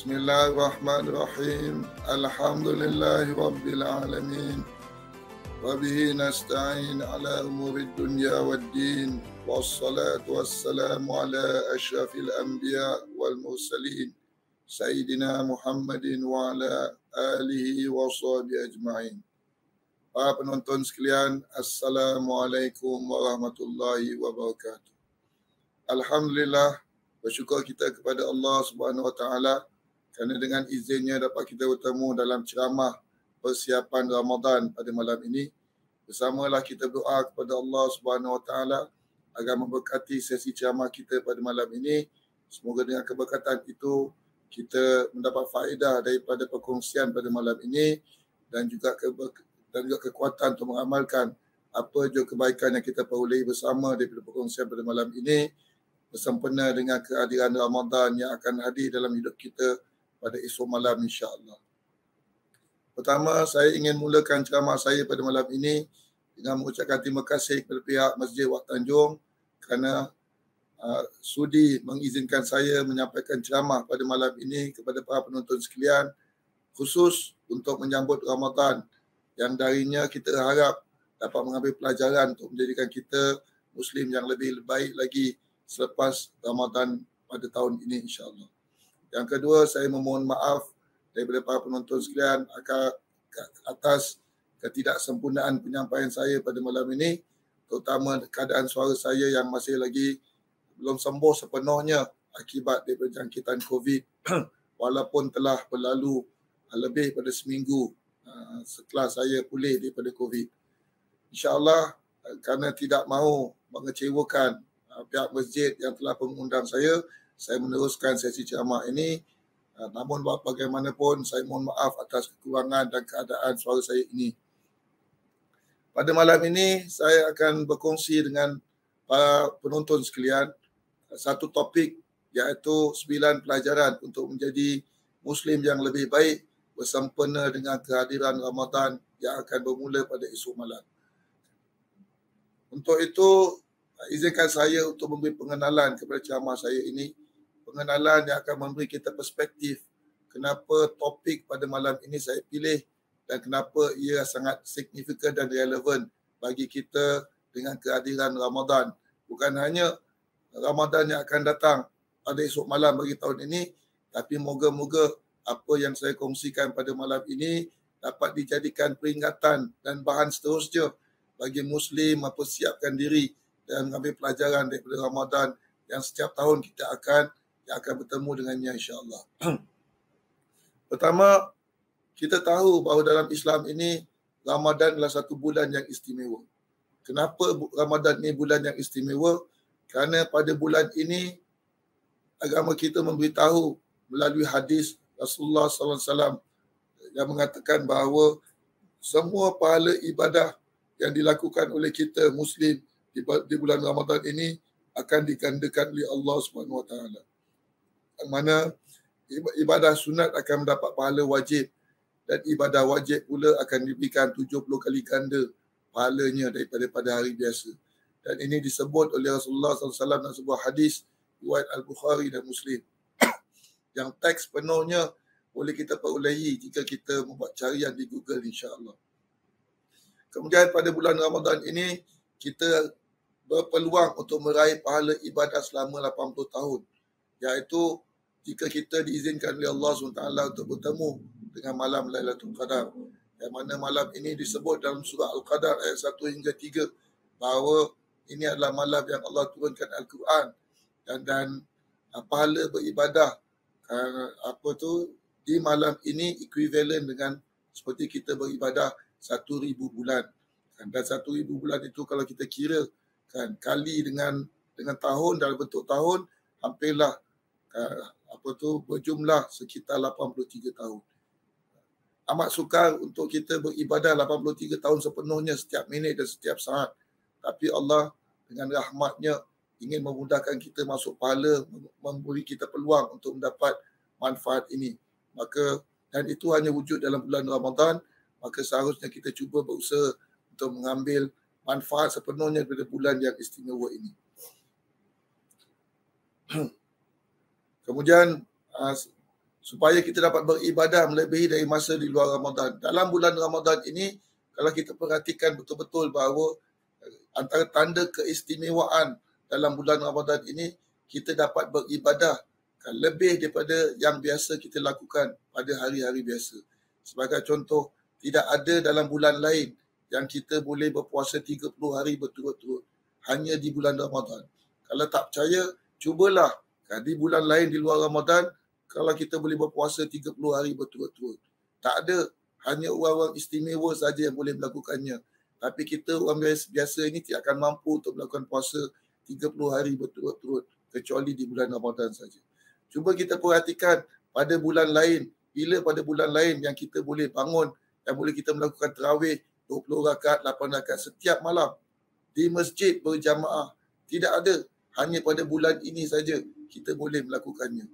Bismillahirrahmanirrahim. Alhamdulillahi rabbil alamin. Wa bihi nasta'in ala umurid dunya waddin. Wassalatu wassalamu ala asyrafil anbiya wal mursalin. Sayyidina Muhammadin wa ala alihi wa sahbihi ajma'in. Para penonton sekalian, Assalamualaikum warahmatullahi wabarakatuh. Alhamdulillah, bersyukur kita kepada Allah Subhanahu Wa Taala kerana dengan izinnya dapat kita bertemu dalam ceramah persiapan Ramadan pada malam ini. Bersamalah kita berdoa kepada Allah Subhanahu Wa Taala agar memberkati sesi ceramah kita pada malam ini. Semoga dengan keberkatan itu kita mendapat faedah daripada perkongsian pada malam ini dan juga kekuatan untuk mengamalkan apa juga kebaikan yang kita perolehi bersama daripada perkongsian pada malam ini bersempena dengan kehadiran Ramadan yang akan hadir dalam hidup kita pada esok malam insya-Allah. Pertama, saya ingin mulakan ceramah saya pada malam ini dengan mengucapkan terima kasih kepada pihak Masjid Wak Tanjung kerana sudi mengizinkan saya menyampaikan ceramah pada malam ini kepada para penonton sekalian, khusus untuk menyambut Ramadan yang darinya kita harap dapat mengambil pelajaran untuk menjadikan kita Muslim yang lebih baik lagi selepas Ramadan pada tahun ini insya-Allah. Yang kedua, saya memohon maaf daripada para penonton sekalian atas ketidaksempurnaan penyampaian saya pada malam ini, terutama keadaan suara saya yang masih lagi belum sembuh sepenuhnya akibat daripada jangkitan COVID walaupun telah berlalu lebih pada seminggu setelah saya pulih daripada COVID. InsyaAllah, kerana tidak mahu mengecewakan pihak masjid yang telah mengundang saya meneruskan sesi ceramah ini. Namun bagaimanapun, saya mohon maaf atas kekurangan dan keadaan suara saya ini. Pada malam ini, saya akan berkongsi dengan para penonton sekalian satu topik, iaitu 9 pelajaran untuk menjadi Muslim yang lebih baik bersempena dengan kehadiran Ramadan yang akan bermula pada esok malam. Untuk itu, izinkan saya untuk memberi pengenalan kepada ceramah saya ini. Pengenalan yang akan memberi kita perspektif kenapa topik pada malam ini saya pilih dan kenapa ia sangat signifikan dan relevan bagi kita dengan kehadiran Ramadan. Bukan hanya Ramadan yang akan datang pada esok malam bagi tahun ini, tapi moga-moga apa yang saya kongsikan pada malam ini dapat dijadikan peringatan dan bahan seterusnya bagi Muslim mempersiapkan diri dan mengambil pelajaran daripada Ramadan yang setiap tahun kita akan bertemu dengannya insya-Allah. Pertama, kita tahu bahawa dalam Islam ini Ramadan adalah satu bulan yang istimewa. Kenapa Ramadan ini bulan yang istimewa? Kerana pada bulan ini agama kita memberitahu melalui hadis Rasulullah SAW yang mengatakan bahawa semua pahala ibadah yang dilakukan oleh kita Muslim di bulan Ramadan ini akan digandakan oleh Allah Subhanahu Wa Taala. Yang mana ibadah sunat akan mendapat pahala wajib dan ibadah wajib pula akan diberikan 70 kali ganda pahalanya daripada hari biasa. Dan ini disebut oleh Rasulullah SAW dalam sebuah hadis riwayat Al-Bukhari dan Muslim yang teks penuhnya boleh kita perolehi jika kita membuat carian di Google insya-Allah. Kemudian pada bulan Ramadan ini kita berpeluang untuk meraih pahala ibadah selama 80 tahun, iaitu jika kita diizinkan oleh Allah SWT untuk bertemu dengan malam Lailatul Qadar, yang mana malam ini disebut dalam surah Al-Qadar ayat 1 hingga 3 bahawa ini adalah malam yang Allah turunkan Al-Quran dan pahala beribadah di malam ini equivalent dengan seperti kita beribadah 1,000 bulan. Dan 1,000 bulan itu kalau kita kira kali dengan tahun dalam bentuk tahun, hampirlah berjumlah sekitar 83 tahun. Amat sukar untuk kita beribadah 83 tahun sepenuhnya setiap minit dan setiap saat. Tapi Allah dengan rahmatnya ingin memudahkan kita masuk pahala, memberi kita peluang untuk mendapat manfaat ini. Dan itu hanya wujud dalam bulan Ramadan, maka seharusnya kita cuba berusaha untuk mengambil manfaat sepenuhnya daripada bulan yang istimewa ini. Kemudian supaya kita dapat beribadah melebihi dari masa di luar Ramadan. Dalam bulan Ramadan ini, kalau kita perhatikan betul-betul bahawa antara tanda keistimewaan dalam bulan Ramadan ini, kita dapat beribadah lebih daripada yang biasa kita lakukan pada hari-hari biasa. Sebagai contoh, tidak ada dalam bulan lain yang kita boleh berpuasa 30 hari berturut-turut. Hanya di bulan Ramadan. Kalau tak percaya, cubalah di bulan lain di luar Ramadan, kalau kita boleh berpuasa 30 hari berturut-turut. Tak ada, hanya orang-orang istimewa saja yang boleh melakukannya. Tapi kita orang biasa ini tidak akan mampu untuk melakukan puasa 30 hari berturut-turut, kecuali di bulan Ramadan saja. Cuba kita perhatikan pada bulan lain, bila pada bulan lain yang kita boleh bangun, yang boleh kita melakukan tarawih 20 rakaat, 8 rakaat setiap malam di masjid berjamaah. Tidak ada, hanya pada bulan ini saja kita boleh melakukannya.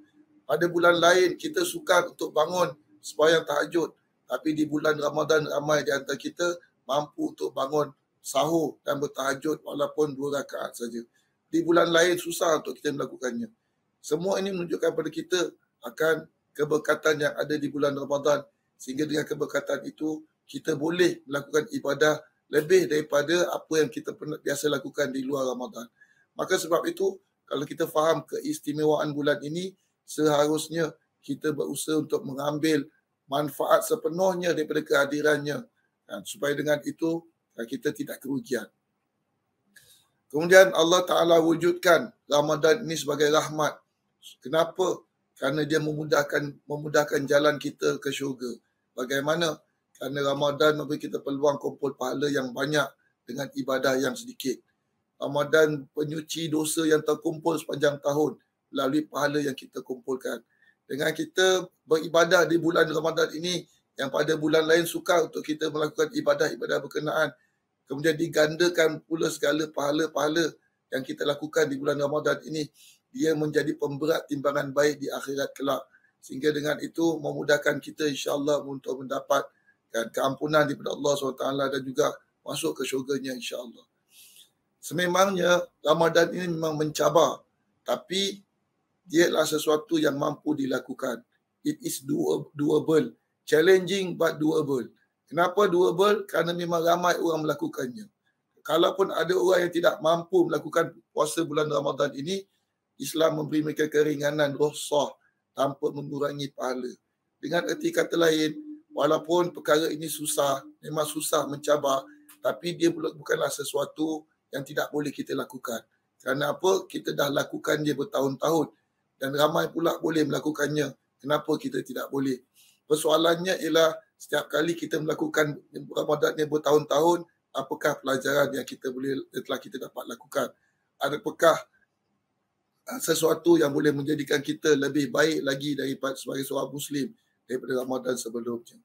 Pada bulan lain kita sukar untuk bangun sembahyang tahajud, tapi di bulan Ramadan ramai di antara kita mampu untuk bangun sahur dan bertahajud walaupun 2 rakaat saja. Di bulan lain susah untuk kita melakukannya. Semua ini menunjukkan kepada kita akan keberkatan yang ada di bulan Ramadan, sehingga dengan keberkatan itu kita boleh melakukan ibadah lebih daripada apa yang kita biasa lakukan di luar Ramadan. Maka sebab itu, kalau kita faham keistimewaan bulan ini, seharusnya kita berusaha untuk mengambil manfaat sepenuhnya daripada kehadirannya, supaya dengan itu kita tidak kerugian. Kemudian Allah Ta'ala wujudkan Ramadan ini sebagai rahmat. Kenapa? Kerana dia memudahkan jalan kita ke syurga. Bagaimana? Kerana Ramadan memberi kita peluang kumpul pahala yang banyak dengan ibadah yang sedikit. Ramadan penyuci dosa yang terkumpul sepanjang tahun melalui pahala yang kita kumpulkan. Dengan kita beribadah di bulan Ramadan ini, yang pada bulan lain sukar untuk kita melakukan ibadah-ibadah berkenaan, kemudian digandakan pula segala pahala-pahala yang kita lakukan di bulan Ramadan ini, dia menjadi pemberat timbangan baik di akhirat kelak. Sehingga dengan itu memudahkan kita insya-Allah untuk mendapat keampunan daripada Allah SWT dan juga masuk ke syurganya insya-Allah. Sememangnya Ramadan ini memang mencabar, tapi dia adalah sesuatu yang mampu dilakukan. It is doable. Challenging but doable. Kenapa doable? Kerana memang ramai orang melakukannya. Kalaupun ada orang yang tidak mampu melakukan puasa bulan Ramadan ini, Islam memberi mereka keringanan rukhsah tanpa mengurangi pahala. Dengan erti kata lain, walaupun perkara ini susah, memang susah, mencabar, tapi dia bukanlah sesuatu yang tidak boleh kita lakukan. Kerana apa? Kita dah lakukan dia bertahun-tahun dan ramai pula boleh melakukannya. Kenapa kita tidak boleh? Persoalannya ialah setiap kali kita melakukan Ramadan yang bertahun-tahun, apakah pelajaran yang telah kita dapat lakukan? Adakah sesuatu yang boleh menjadikan kita lebih baik lagi daripada sebagai seorang Muslim daripada Ramadan sebelumnya?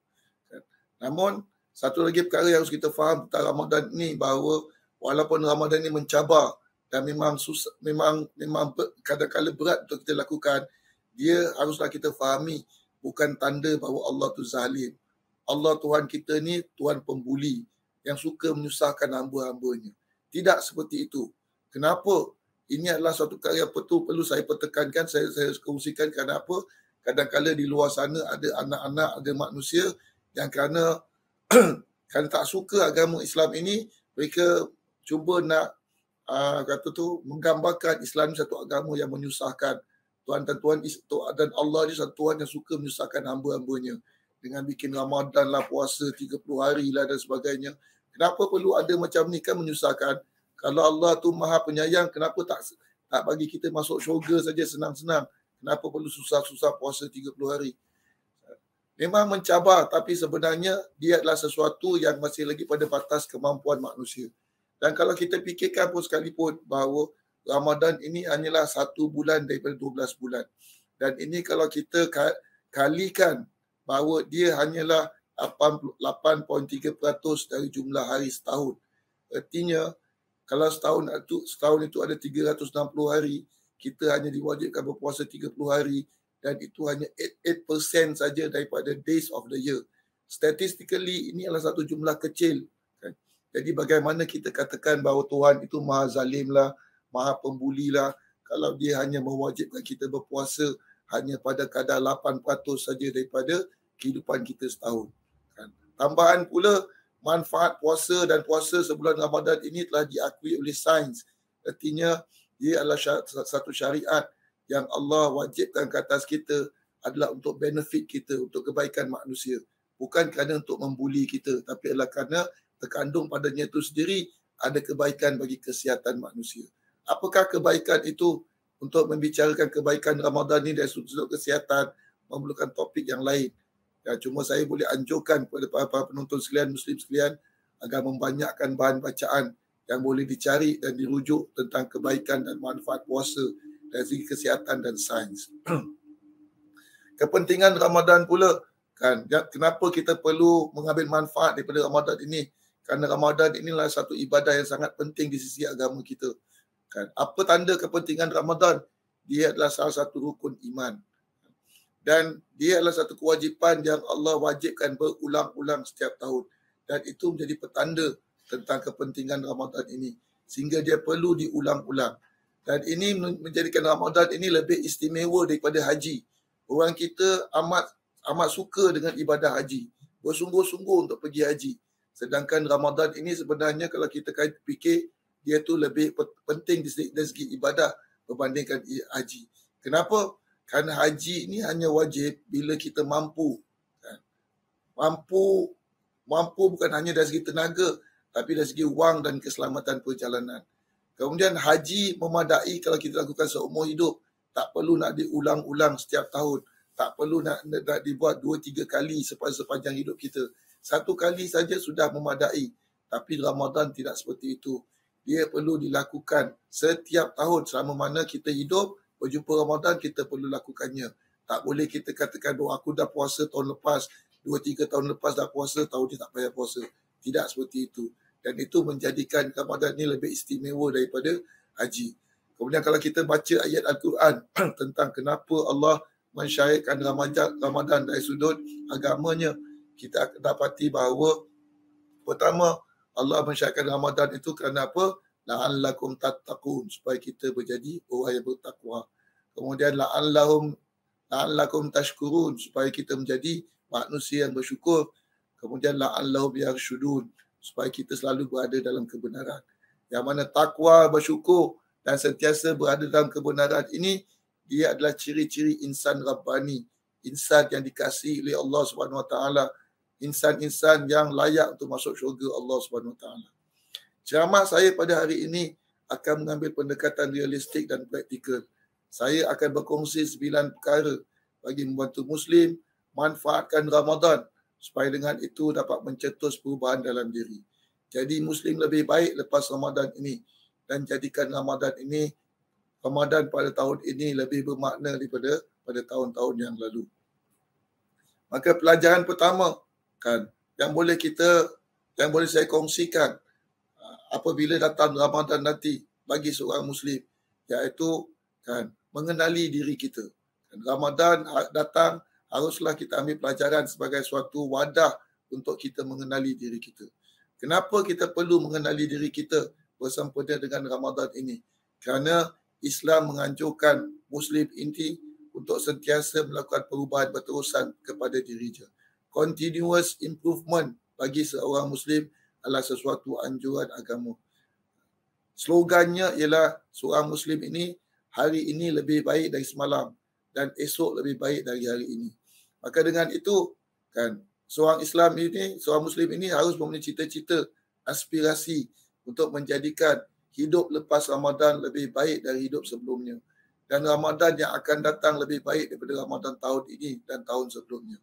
Namun, satu lagi perkara yang harus kita faham tentang Ramadan ini, bahawa walaupun Ramadan ini mencabar dan memang susah, memang kadang-kadang berat untuk kita lakukan, dia haruslah kita fahami bukan tanda bahawa Allah tu zalim. Allah Tuhan kita ni Tuhan pembuli yang suka menyusahkan hamba-hambanya. Tidak seperti itu. Kenapa? Ini adalah satu perkara yang perlu saya pertekankan, saya kongsikan. Kerana apa? Kadang-kadang di luar sana ada anak-anak, ada manusia yang kerana tak suka agama Islam ini, mereka cuba nak menggambarkan Islam satu agama yang menyusahkan. Tuhan dan Allah ni satu Tuhan yang suka menyusahkan hamba-hambanya dengan bikin Ramadan lah, puasa 30 hari lah dan sebagainya. Kenapa perlu ada macam ni? Kan menyusahkan. Kalau Allah tu Maha Penyayang, kenapa tak bagi kita masuk syurga saja senang-senang? Kenapa perlu susah-susah puasa 30 hari? Memang mencabar, tapi sebenarnya dia adalah sesuatu yang masih lagi pada batas kemampuan manusia. Dan kalau kita fikirkan pun sekalipun bahawa Ramadan ini hanyalah 1 bulan daripada 12 bulan. Dan ini kalau kita kalikan bahawa dia hanyalah 8.3% dari jumlah hari setahun. Artinya, kalau setahun itu ada 360 hari, kita hanya diwajibkan berpuasa 30 hari dan itu hanya 8% saja daripada days of the year. Statistically, ini adalah satu jumlah kecil. Kan? Jadi bagaimana kita katakan bahawa Tuhan itu Maha Zalim lah, Maha Pembuli lah, kalau dia hanya mewajibkan kita berpuasa hanya pada kadar 8% saja daripada kehidupan kita setahun. Kan? Tambahan pula, manfaat puasa dan puasa sebulan Ramadan ini telah diakui oleh sains. Artinya, dia adalah satu syariat yang Allah wajibkan ke atas kita adalah untuk benefit kita, untuk kebaikan manusia. Bukan kerana untuk membuli kita, tapi adalah kerana terkandung padanya itu sendiri ada kebaikan bagi kesihatan manusia. Apakah kebaikan itu? Untuk membicarakan kebaikan Ramadan ini dari sudut kesihatan memerlukan topik yang lain. Ya, cuma saya boleh anjurkan kepada para penonton sekalian, Muslim sekalian, agar membanyakkan bahan bacaan yang boleh dicari dan dirujuk tentang kebaikan dan manfaat puasa dari segi kesihatan dan sains. Kepentingan Ramadan pula, kan, kenapa kita perlu mengambil manfaat daripada Ramadan ini? Kerana Ramadan inilah satu ibadah yang sangat penting di sisi agama kita. Kan? Apa tanda kepentingan Ramadan? Dia adalah salah satu rukun iman. Dan dia adalah satu kewajipan yang Allah wajibkan berulang-ulang setiap tahun. Dan itu menjadi petanda tentang kepentingan Ramadan ini. Sehingga dia perlu diulang-ulang. Dan ini menjadikan Ramadan ini lebih istimewa daripada haji. Orang kita amat suka dengan ibadah haji. Bersungguh-sungguh untuk pergi haji. Sedangkan Ramadan ini sebenarnya kalau kita fikir, dia tu lebih penting dari segi ibadah berbandingkan haji. Kenapa? Kerana haji ini hanya wajib bila kita mampu. Mampu bukan hanya dari segi tenaga, tapi dari segi wang dan keselamatan perjalanan. Kemudian haji memadai kalau kita lakukan seumur hidup. Tak perlu nak diulang-ulang setiap tahun. Tak perlu nak dibuat 2-3 kali sepanjang hidup kita. Satu kali saja sudah memadai. Tapi Ramadan tidak seperti itu. Dia perlu dilakukan setiap tahun selama mana kita hidup, berjumpa Ramadan kita perlu lakukannya. Tak boleh kita katakan bahawa aku dah puasa tahun lepas, 2-3 tahun lepas dah puasa, tahun ni tak payah puasa. Tidak seperti itu. Dan itu menjadikan Ramadan ni lebih istimewa daripada haji. Kemudian kalau kita baca ayat Al-Quran tentang kenapa Allah mensyariatkan Ramadan dari sudut agamanya, kita dapati bahawa pertama, Allah mensyariatkan Ramadan itu kerana apa? La'allakum tattaqun, supaya kita menjadi orang yang bertakwa. Kemudian la'allakum tashkurun, supaya kita menjadi manusia yang bersyukur. Kemudian la'allahum yarshudun, supaya kita selalu berada dalam kebenaran. Yang mana takwa, bersyukur dan sentiasa berada dalam kebenaran ini, dia adalah ciri-ciri insan Rabbani, insan yang dikasihi oleh Allah SWT, insan-insan yang layak untuk masuk syurga Allah SWT. Ceramah saya pada hari ini akan mengambil pendekatan realistik dan praktikal. Saya akan berkongsi 9 perkara bagi membantu Muslim manfaatkan Ramadan supaya dengan itu dapat mencetus perubahan dalam diri. Jadi Muslim lebih baik lepas Ramadan ini dan jadikan Ramadan pada tahun ini lebih bermakna daripada pada tahun-tahun yang lalu. Maka pelajaran pertama yang boleh saya kongsikan apabila datang Ramadan nanti bagi seorang Muslim, iaitu mengenali diri kita. Ramadan datang, haruslah kita ambil pelajaran sebagai suatu wadah untuk kita mengenali diri kita. Kenapa kita perlu mengenali diri kita bersempena dengan Ramadan ini? Kerana Islam menganjurkan Muslim ini untuk sentiasa melakukan perubahan berterusan kepada dirinya. Continuous improvement bagi seorang Muslim adalah sesuatu anjuran agama. Slogannya ialah seorang Muslim ini hari ini lebih baik dari semalam dan esok lebih baik dari hari ini. Maka dengan itu seorang Muslim ini harus mempunyai cita-cita, aspirasi untuk menjadikan hidup lepas Ramadan lebih baik dari hidup sebelumnya. Dan Ramadan yang akan datang lebih baik daripada Ramadan tahun ini dan tahun sebelumnya.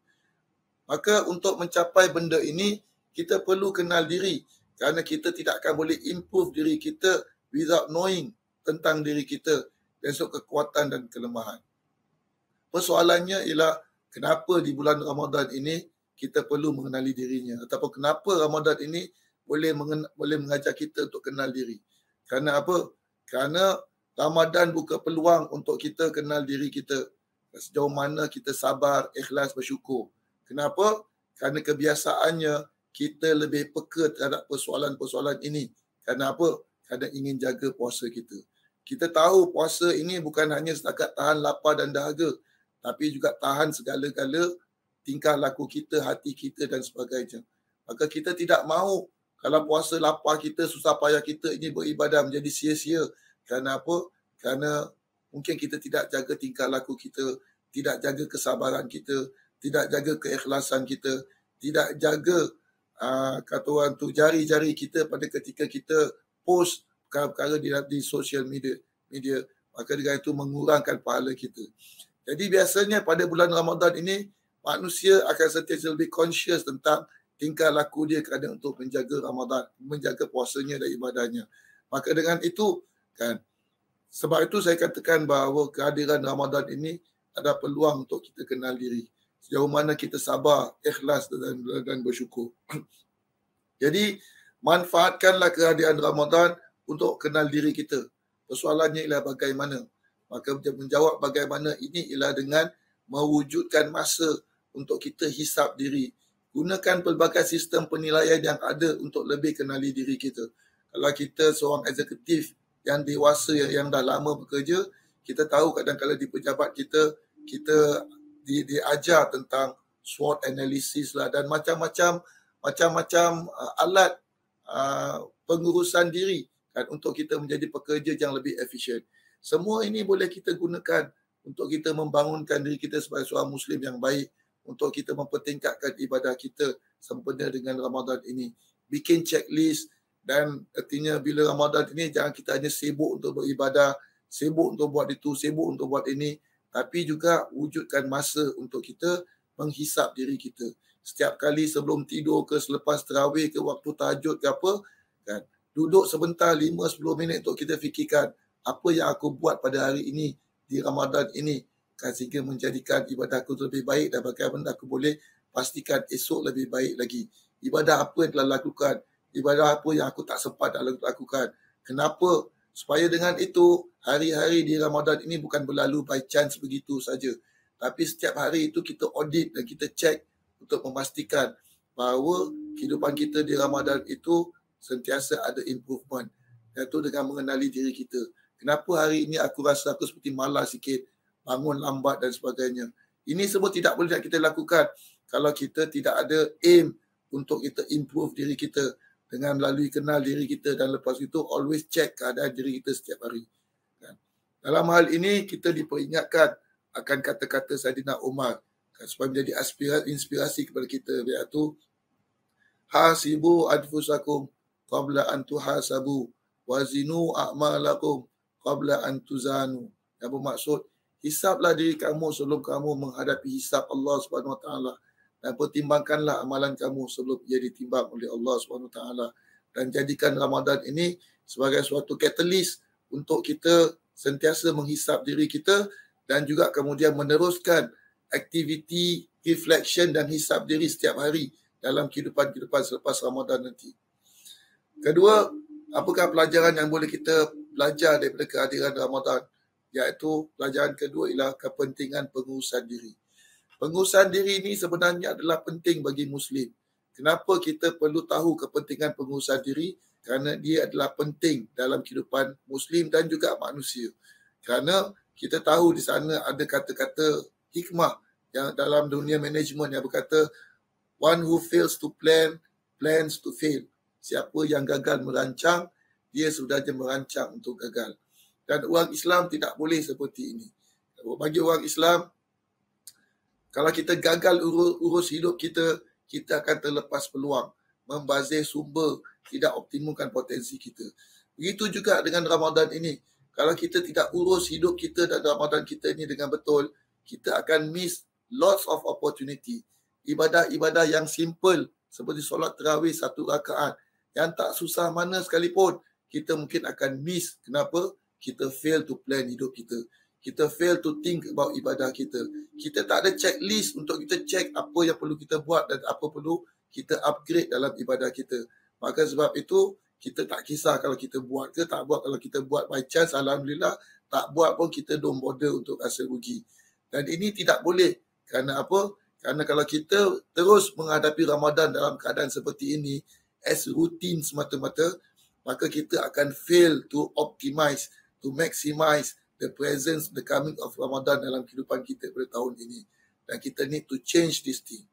Maka untuk mencapai benda ini, kita perlu kenal diri. Kerana kita tidak akan boleh improve diri kita without knowing tentang diri kita dan kekuatan dan kelemahan. Persoalannya ialah kenapa di bulan Ramadan ini kita perlu mengenali dirinya. Ataupun kenapa Ramadan ini boleh mengajar kita untuk kenal diri. Kerana apa? Kerana Ramadan buka peluang untuk kita kenal diri kita. Sejauh mana kita sabar, ikhlas, bersyukur. Kenapa? Kerana kebiasaannya kita lebih peka terhadap persoalan-persoalan ini. Kerana apa? Kerana ingin jaga puasa kita. Kita tahu puasa ini bukan hanya setakat tahan lapar dan dahaga, tapi juga tahan segala-gala tingkah laku kita, hati kita dan sebagainya. Maka kita tidak mahu kalau puasa lapar kita, susah payah kita ini beribadah menjadi sia-sia. Kerana apa? Kerana mungkin kita tidak jaga tingkah laku kita, tidak jaga kesabaran kita, tidak jaga keikhlasan kita, tidak jaga kata orang tu jari-jari kita pada ketika kita post perkara-perkara di social media. Maka dengan itu mengurangkan pahala kita. Jadi biasanya pada bulan Ramadan ini manusia akan sentiasa lebih conscious tentang tingkah laku dia kerana untuk menjaga Ramadan, menjaga puasanya dan ibadahnya. Maka dengan itu kan, sebab itu saya katakan bahawa kehadiran Ramadan ini ada peluang untuk kita kenal diri. Sejauh mana kita sabar, ikhlas dan bersyukur. Jadi manfaatkanlah kehadiran Ramadan untuk kenal diri kita. Persoalannya ialah bagaimana. Maka menjawab bagaimana ini ialah dengan mewujudkan masa untuk kita hisap diri. Gunakan pelbagai sistem penilaian yang ada untuk lebih kenali diri kita. Kalau kita seorang eksekutif yang dewasa yang dah lama bekerja, kita tahu kadang-kadang di pejabat kita diajar tentang SWOT analysis lah dan macam-macam alat pengurusan diri kan, untuk kita menjadi pekerja yang lebih efisien. Semua ini boleh kita gunakan untuk kita membangunkan diri kita sebagai seorang Muslim yang baik, untuk kita mempertingkatkan ibadah kita sempena dengan Ramadan ini. Bikin checklist dan artinya bila Ramadan ini jangan kita hanya sibuk untuk beribadah, sibuk untuk buat itu, sibuk untuk buat ini, tapi juga wujudkan masa untuk kita menghisap diri kita. Setiap kali sebelum tidur ke selepas tarawih ke waktu tahajud ke apa, kan, duduk sebentar 5-10 minit untuk kita fikirkan apa yang aku buat pada hari ini di Ramadan ini, kan, sehingga menjadikan ibadah aku lebih baik dan bagaimana aku boleh pastikan esok lebih baik lagi. Ibadah apa yang telah lakukan, ibadah apa yang aku tak sempat dalam lakukan. Kenapa? Supaya dengan itu hari-hari di Ramadan ini bukan berlalu by chance begitu saja. Tapi setiap hari itu kita audit dan kita cek untuk memastikan bahawa kehidupan kita di Ramadan itu sentiasa ada improvement. Iaitu dengan mengenali diri kita. Kenapa hari ini aku rasa aku seperti malas sikit, bangun lambat dan sebagainya. Ini semua tidak boleh kita lakukan kalau kita tidak ada aim untuk kita improve diri kita dengan melalui kenal diri kita dan lepas itu always check keadaan diri kita setiap hari. Dalam hal ini kita diperingatkan akan kata-kata Saidina Umar supaya menjadi inspirasi kepada kita, iaitu hasibu anfusakum qabla an tuhasabu wazinu a'malakum qabla an tuzanu. Yang bermaksud hisaplah diri kamu sebelum kamu menghadapi hisap Allah Subhanahu Wa Taala, dan pertimbangkanlah amalan kamu sebelum ia ditimbang oleh Allah Subhanahu Wa Taala, dan jadikan Ramadan ini sebagai suatu catalyst untuk kita sentiasa menghisap diri kita dan juga kemudian meneruskan aktiviti reflection dan hisap diri setiap hari dalam kehidupan selepas Ramadan nanti. Kedua, apakah pelajaran yang boleh kita belajar daripada kehadiran Ramadan? Iaitu pelajaran kedua ialah kepentingan pengurusan diri. Pengurusan diri ini sebenarnya adalah penting bagi Muslim. Kenapa kita perlu tahu kepentingan pengurusan diri? Kerana dia adalah penting dalam kehidupan Muslim dan juga manusia. Kerana kita tahu di sana ada kata-kata hikmah yang dalam dunia manajemen yang berkata, one who fails to plan, plans to fail. Siapa yang gagal merancang, dia sebenarnya merancang untuk gagal. Dan orang Islam tidak boleh seperti ini. Bagi orang Islam, kalau kita gagal urus hidup kita, kita akan terlepas peluang, membazir sumber, tidak optimumkan potensi kita. Begitu juga dengan Ramadan ini. Kalau kita tidak urus hidup kita dan Ramadan kita ini dengan betul, kita akan miss lots of opportunity. Ibadah-ibadah yang simple seperti solat tarawih 1 rakaat, yang tak susah mana sekalipun, kita mungkin akan miss. Kenapa? Kita fail to plan hidup kita. Kita fail to think about ibadah kita. Kita tak ada checklist untuk kita check apa yang perlu kita buat dan apa perlu kita upgrade dalam ibadah kita. Maka sebab itu, kita tak kisah kalau kita buat ke tak buat. Kalau kita buat by chance, Alhamdulillah. Tak buat pun kita don't bother untuk rasa rugi. Dan ini tidak boleh. Kerana apa? Kerana kalau kita terus menghadapi Ramadan dalam keadaan seperti ini, as routine semata-mata, maka kita akan fail to optimize, to maximize the presence, the coming of Ramadan dalam kehidupan kita pada tahun ini. Dan kita need to change this thing.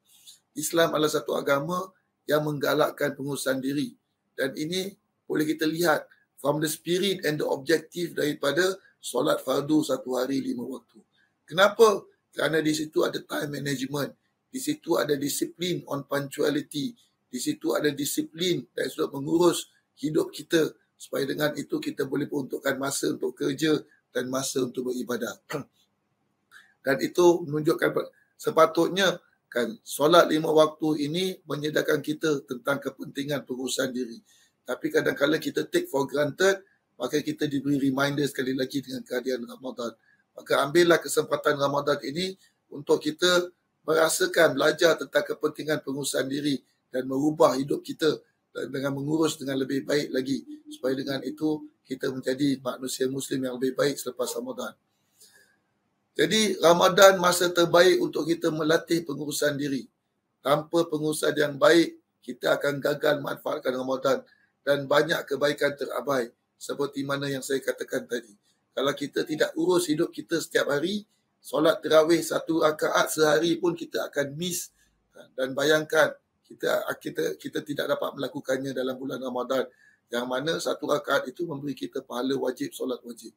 Islam adalah satu agama yang menggalakkan pengurusan diri. Dan ini boleh kita lihat from the spirit and the objective daripada solat fardu satu hari 5 waktu. Kenapa? Kerana di situ ada time management. Di situ ada disiplin on punctuality. Di situ ada disiplin dari sudut mengurus hidup kita. Supaya dengan itu kita boleh peruntukkan masa untuk kerja dan masa untuk beribadah. Dan itu menunjukkan sepatutnya kan solat 5 waktu ini menyediakan kita tentang kepentingan pengurusan diri. Tapi kadang-kadang kita take for granted, maka kita diberi reminder sekali lagi dengan kehadiran Ramadan. Maka ambillah kesempatan Ramadan ini untuk kita merasakan, belajar tentang kepentingan pengurusan diri dan merubah hidup kita dengan mengurus dengan lebih baik lagi. Supaya dengan itu kita menjadi manusia Muslim yang lebih baik selepas Ramadan. Jadi Ramadan masa terbaik untuk kita melatih pengurusan diri. Tanpa pengurusan yang baik, kita akan gagal manfaatkan Ramadan dan banyak kebaikan terabai seperti mana yang saya katakan tadi. Kalau kita tidak urus hidup kita setiap hari, solat tarawih 1 rakaat sehari pun kita akan miss. Dan bayangkan kita tidak dapat melakukannya dalam bulan Ramadan, yang mana 1 rakaat itu memberi kita pahala wajib solat wajib.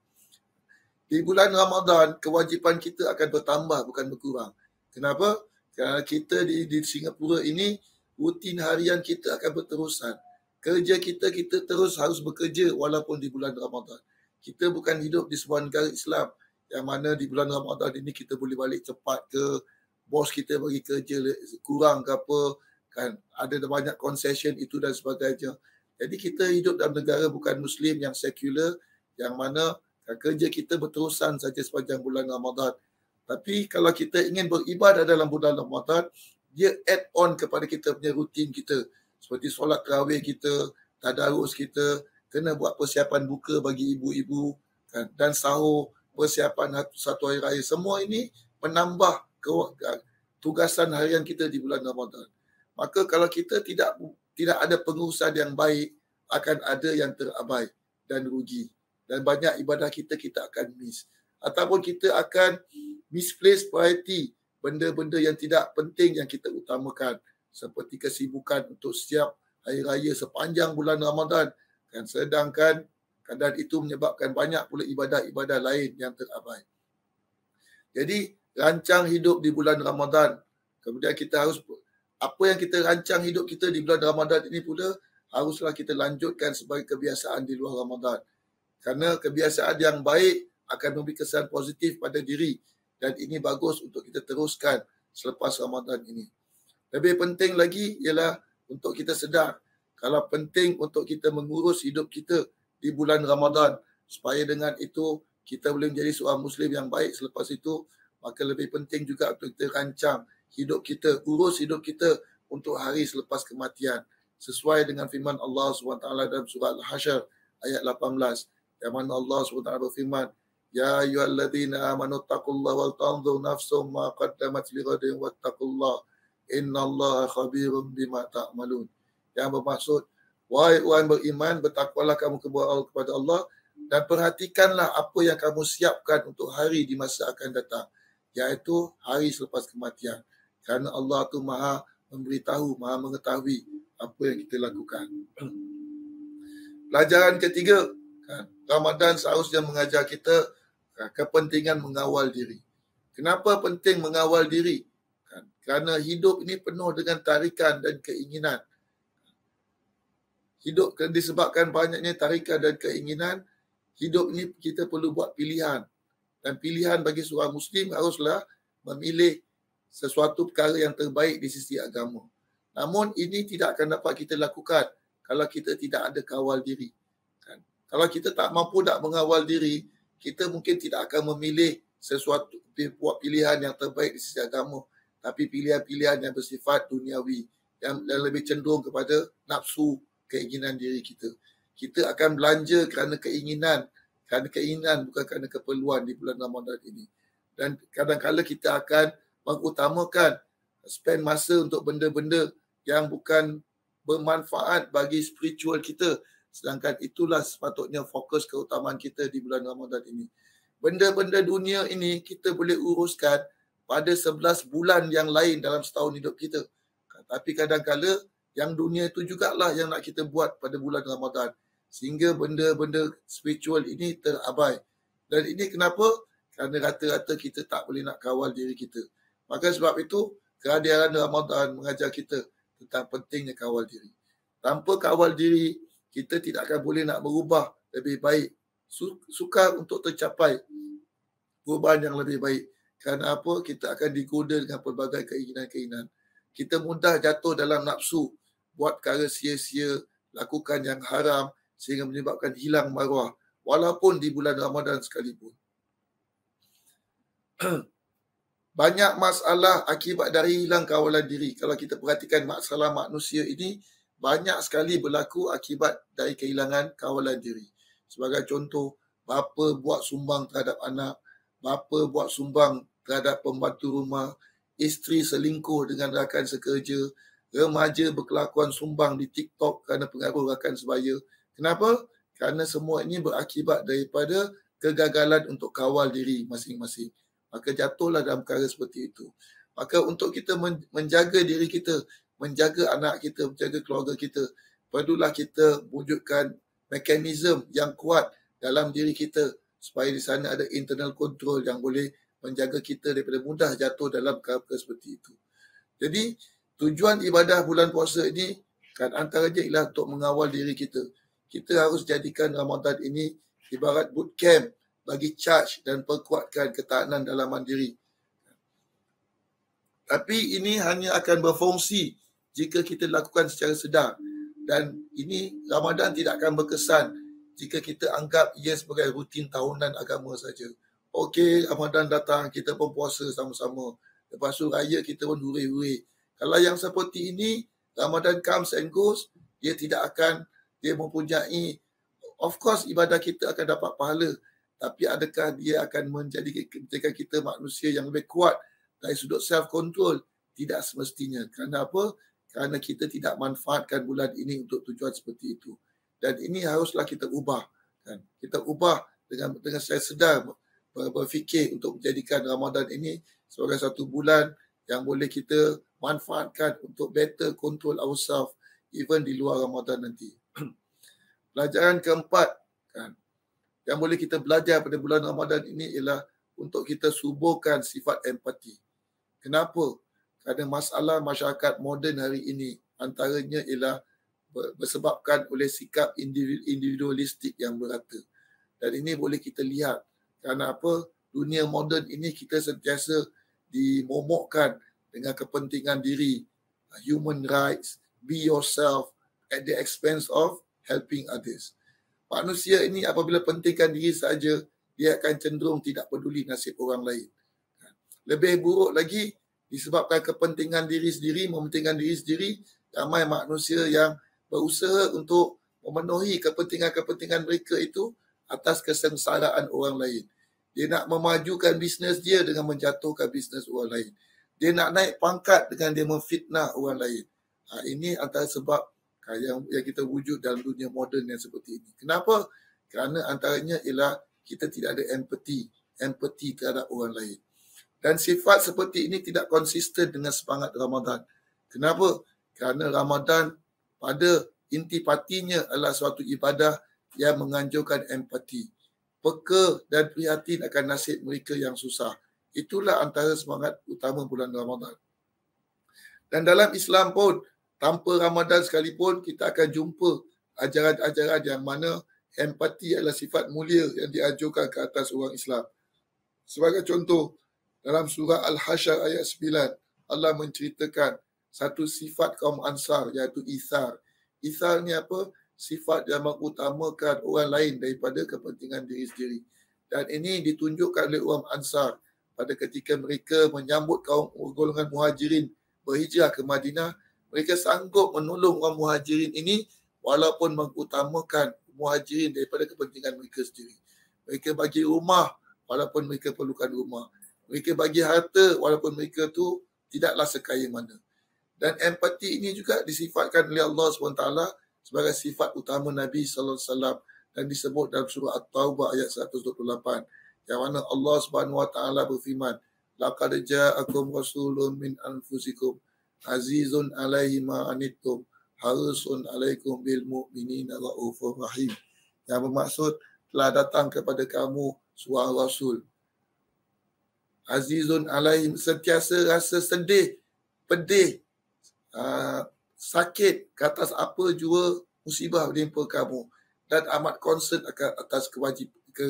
Di bulan Ramadan, kewajipan kita akan bertambah bukan berkurang. Kenapa? Kerana kita di Singapura ini, rutin harian kita akan berterusan. Kerja kita terus harus bekerja walaupun di bulan Ramadan. Kita bukan hidup di sebuah negara Islam yang mana di bulan Ramadan ini kita boleh balik cepat ke, bos kita bagi kerja kurang ke apa, kan ada banyak concession itu dan sebagainya. Jadi kita hidup dalam negara bukan Muslim yang sekular, yang mana kerja kita berterusan saja sepanjang bulan Ramadan. Tapi kalau kita ingin beribadah dalam bulan Ramadan, dia add on kepada kita punya rutin kita. Seperti solat tarawih kita, tadarus kita, kena buat persiapan buka bagi ibu-ibu, kan? Dan sahur, persiapan satu hari raya. Semua ini menambah tugasan harian kita di bulan Ramadan. Maka kalau kita tidak ada pengurusan yang baik, akan ada yang terabai dan rugi. Dan banyak ibadah kita akan miss. Ataupun kita akan misplace priority, benda-benda yang tidak penting yang kita utamakan. Seperti kesibukan untuk setiap hari raya sepanjang bulan Ramadan. Kan? Sedangkan keadaan itu menyebabkan banyak pula ibadah-ibadah lain yang terabai. Jadi rancang hidup di bulan Ramadan. Kemudian kita harus, apa yang kita rancang hidup kita di bulan Ramadan ini pula, haruslah kita lanjutkan sebagai kebiasaan di luar Ramadan. Kerana kebiasaan yang baik akan memberi kesan positif pada diri. Dan ini bagus untuk kita teruskan selepas Ramadan ini. Lebih penting lagi ialah untuk kita sedar, kalau penting untuk kita mengurus hidup kita di bulan Ramadan, supaya dengan itu kita boleh menjadi seorang Muslim yang baik selepas itu, maka lebih penting juga untuk kita rancang hidup kita, urus hidup kita untuk hari selepas kematian. Sesuai dengan firman Allah SWT dalam surah Al-Hasyr ayat 18. Yang mana Allah SWT berfirman, Ya ayyuhalladzina amanu taqullaha wal tanzur nafsum ma qaddamat lighadin wattaqullaha innallaha khabirum bima ta'malun. Yang bermaksud, wahai orang beriman, bertakwalah kamu kepada Allah dan perhatikanlah apa yang kamu siapkan untuk hari di masa akan datang, iaitu hari selepas kematian. Kerana Allah tu maha memberitahu, maha mengetahui apa yang kita lakukan. Pelajaran ketiga, Ramadan seharusnya mengajar kita kepentingan mengawal diri. Kenapa penting mengawal diri? Kerana hidup ini penuh dengan tarikan dan keinginan. Hidup disebabkan banyaknya tarikan dan keinginan, hidup ini kita perlu buat pilihan. Dan pilihan bagi seorang Muslim haruslah memilih sesuatu perkara yang terbaik di sisi agama. Namun ini tidak akan dapat kita lakukan kalau kita tidak ada kawal diri. Kalau kita tak mampu nak mengawal diri, kita mungkin tidak akan memilih sesuatu, buat pilihan yang terbaik di sisi agama, tapi pilihan-pilihan yang bersifat duniawi, yang lebih cenderung kepada nafsu, keinginan diri kita. Kita akan belanja kerana keinginan bukan kerana keperluan di bulan Ramadan ini. Dan kadang-kadang kita akan mengutamakan spend masa untuk benda-benda yang bukan bermanfaat bagi spiritual kita. Sedangkan itulah sepatutnya fokus keutamaan kita di bulan Ramadan ini. Benda-benda dunia ini kita boleh uruskan pada 11 bulan yang lain dalam setahun hidup kita. Tapi kadang-kala yang dunia itu jugalah yang nak kita buat pada bulan Ramadan. Sehingga benda-benda spiritual ini terabai. Dan ini kenapa? Kerana rata-rata kita tak boleh nak kawal diri kita. Maka sebab itu, kehadiran Ramadan mengajar kita tentang pentingnya kawal diri. Tanpa kawal diri, kita tidak akan boleh nak berubah lebih baik. Sukar untuk tercapai perubahan yang lebih baik. Kerana apa? Kita akan digoda dengan pelbagai keinginan-keinginan. Kita mudah jatuh dalam nafsu, buat perkara sia-sia, lakukan yang haram sehingga menyebabkan hilang maruah walaupun di bulan Ramadan sekalipun. Banyak masalah akibat dari hilang kawalan diri. Kalau kita perhatikan masalah manusia ini, banyak sekali berlaku akibat dari kehilangan kawalan diri. Sebagai contoh, bapa buat sumbang terhadap anak, bapa buat sumbang terhadap pembantu rumah, isteri selingkuh dengan rakan sekerja, remaja berkelakuan sumbang di TikTok kerana pengaruh rakan sebaya. Kenapa? Kerana semua ini berakibat daripada kegagalan untuk kawal diri masing-masing. Maka jatuhlah dalam perkara seperti itu. Maka untuk kita menjaga diri kita, menjaga anak kita, menjaga keluarga kita, perlulah kita wujudkan mekanisme yang kuat dalam diri kita supaya di sana ada internal control yang boleh menjaga kita daripada mudah jatuh dalam perkara seperti itu. Jadi tujuan ibadah bulan puasa ini kan antaranya ialah untuk mengawal diri kita. Kita harus jadikan Ramadan ini ibarat bootcamp bagi charge dan perkuatkan ketahanan dalaman diri. Tapi ini hanya akan berfungsi jika kita lakukan secara sedar. Dan ini Ramadan tidak akan berkesan jika kita anggap ia sebagai rutin tahunan agama saja. Okey, Ramadan datang, kita pun puasa sama-sama. Lepas tu raya kita pun huri-huri. Kalau yang seperti ini, Ramadan comes and goes, dia mempunyai, of course ibadah kita akan dapat pahala. Tapi adakah dia akan menjadikan kita manusia yang lebih kuat dari sudut self-control? Tidak semestinya. Kerana apa? Kerana kita tidak manfaatkan bulan ini untuk tujuan seperti itu. Dan ini haruslah kita ubah. Kan? Kita ubah dengan saya sedar berfikir untuk menjadikan Ramadan ini sebagai satu bulan yang boleh kita manfaatkan untuk better control ourselves even di luar Ramadan nanti. Pelajaran keempat kan, yang boleh kita belajar pada bulan Ramadan ini ialah untuk kita suburkan sifat empati. Kenapa? Kerana masalah masyarakat moden hari ini antaranya ialah bersebabkan oleh sikap individualistik yang berata. Dan ini boleh kita lihat kerana apa? Dunia moden ini kita sentiasa dimomokkan dengan kepentingan diri, human rights, be yourself at the expense of helping others. Manusia ini apabila pentingkan diri saja, dia akan cenderung tidak peduli nasib orang lain. Lebih buruk lagi, disebabkan kepentingan diri sendiri, mementingkan diri sendiri, ramai manusia yang berusaha untuk memenuhi kepentingan-kepentingan mereka itu atas kesengsaraan orang lain. Dia nak memajukan bisnes dia dengan menjatuhkan bisnes orang lain. Dia nak naik pangkat dengan dia memfitnah orang lain. Ini antara sebab yang kita wujud dalam dunia moden yang seperti ini. Kenapa? Kerana antaranya ialah kita tidak ada empati terhadap orang lain. Dan sifat seperti ini tidak konsisten dengan semangat Ramadan. Kenapa? Kerana Ramadan pada intipatinya adalah suatu ibadah yang menganjurkan empati. Peka dan prihatin akan nasib mereka yang susah. Itulah antara semangat utama bulan Ramadan. Dan dalam Islam pun, tanpa Ramadan sekalipun, kita akan jumpa ajaran-ajaran yang mana empati adalah sifat mulia yang dianjurkan ke atas orang Islam. Sebagai contoh, dalam surah Al-Hasyr ayat 9, Allah menceritakan satu sifat kaum Ansar iaitu Ithar. Ithar ni apa? Sifat yang mengutamakan orang lain daripada kepentingan diri sendiri. Dan ini ditunjukkan oleh orang Ansar pada ketika mereka menyambut kaum golongan muhajirin berhijrah ke Madinah. Mereka sanggup menolong orang muhajirin ini walaupun mengutamakan muhajirin daripada kepentingan mereka sendiri. Mereka bagi rumah walaupun mereka perlukan rumah. Mereka bagi harta walaupun mereka tu tidaklah sekaya mana. Dan empati ini juga disifatkan oleh Allah SWT sebagai sifat utama Nabi SAW dan disebut dalam surah At-Taubah ayat 128. yang mana Allah Subhanahu Wa Taala berfirman, laqad ja'akum rasulun min anfusikum azizun 'alaihi ma anittum harisun 'alaikum bil mu'minina raufur rahim. Yang bermaksud telah datang kepada kamu seorang rasul azizun 'alaihi, sentiasa rasa sedih, pedih, sakit ke atas apa jua musibah menimpa kamu dan amat concern atas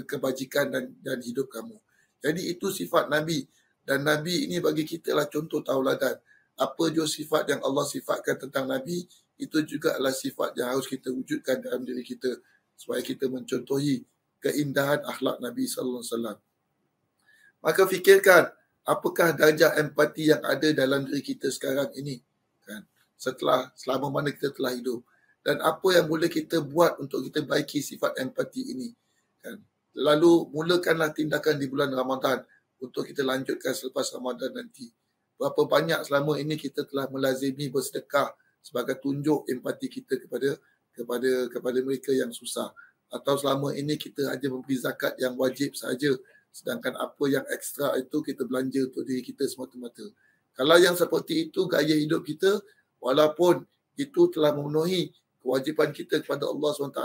kebajikan dan hidup kamu. Jadi itu sifat Nabi, dan Nabi ini bagi kita lah contoh tauladan. Apa jua sifat yang Allah sifatkan tentang Nabi, itu juga adalah sifat yang harus kita wujudkan dalam diri kita supaya kita mencontohi keindahan akhlak Nabi sallallahu alaihi wasallam. Maka fikirkan apakah darjah empati yang ada dalam diri kita sekarang ini, kan? Selama mana kita telah hidup, dan apa yang boleh kita buat untuk kita baiki sifat empati ini, kan? Lalu mulakanlah tindakan di bulan Ramadan untuk kita lanjutkan selepas Ramadan nanti. Berapa banyak selama ini kita telah melazimi bersedekah sebagai tunjuk empati kita kepada mereka yang susah, atau selama ini kita hanya memberi zakat yang wajib saja, sedangkan apa yang ekstra itu kita belanja untuk diri kita semata-mata. Kalau yang seperti itu gaya hidup kita, walaupun itu telah memenuhi kewajipan kita kepada Allah SWT,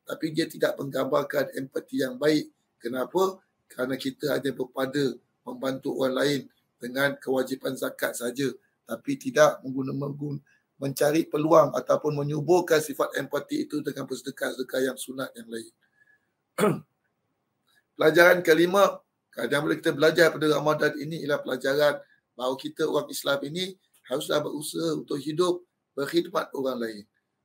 tapi dia tidak menggambarkan empati yang baik. Kenapa? Kerana kita hanya berpada membantu orang lain dengan kewajipan zakat saja, tapi tidak mencari peluang ataupun menyuburkan sifat empati itu dengan bersedekah-sedekah yang sunat yang lain. Pelajaran kelima yang boleh kita belajar pada Ramadan ini ialah pelajaran bahawa kita orang Islam ini haruslah berusaha untuk hidup berkhidmat orang lain.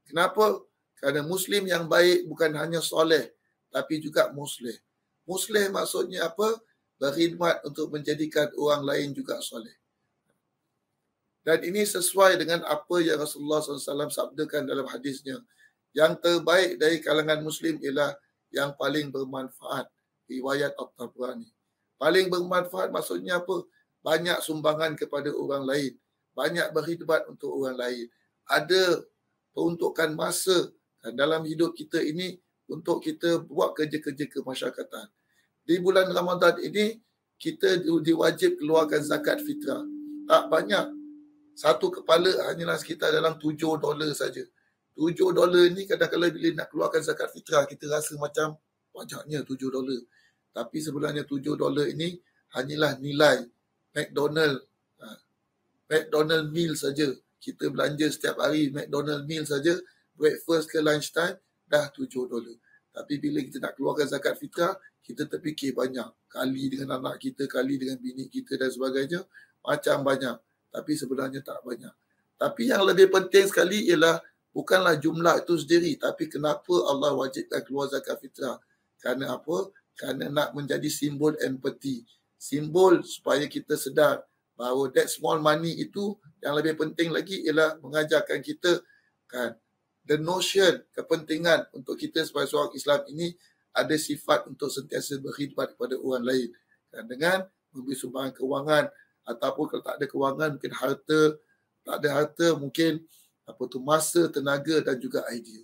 Kenapa? Kerana Muslim yang baik bukan hanya soleh, tapi juga muslih. Muslih maksudnya apa? Berkhidmat untuk menjadikan orang lain juga soleh. Dan ini sesuai dengan apa yang Rasulullah SAW sabdakan dalam hadisnya. Yang terbaik dari kalangan Muslim ialah yang paling bermanfaat. Riwayat At-Tabrani. Paling bermanfaat maksudnya apa? Banyak sumbangan kepada orang lain. Banyak berkhidmat untuk orang lain. Ada peruntukan masa dalam hidup kita ini untuk kita buat kerja-kerja kemasyarakatan. Di bulan Ramadan ini, kita diwajib keluarkan zakat fitrah. Tak banyak. Satu kepala hanyalah sekitar dalam $7 saja. $7 ni kadang-kadang bila nak keluarkan zakat fitrah, kita rasa macam banyaknya $7. Tapi sebenarnya $7 ini hanyalah nilai McDonald meal saja. Kita belanja setiap hari McDonald meal saja, breakfast ke lunch time, dah $7. Tapi bila kita nak keluarkan zakat fitrah, kita terfikir banyak. Kali dengan anak kita, kali dengan bini kita dan sebagainya, macam banyak. Tapi sebenarnya tak banyak. Tapi yang lebih penting sekali ialah bukanlah jumlah itu sendiri, tapi kenapa Allah wajibkan keluar zakat fitrah. Kerana apa? Kerana nak menjadi simbol empati. Simbol supaya kita sedar bahawa that small money itu yang lebih penting lagi ialah mengajarkan kita, kan, the notion, kepentingan untuk kita sebagai seorang Islam ini ada sifat untuk sentiasa berkhidmat kepada orang lain, kan, dengan memberi sumbangan kewangan, ataupun kalau tak ada kewangan mungkin harta, tak ada harta mungkin masa, tenaga dan juga idea.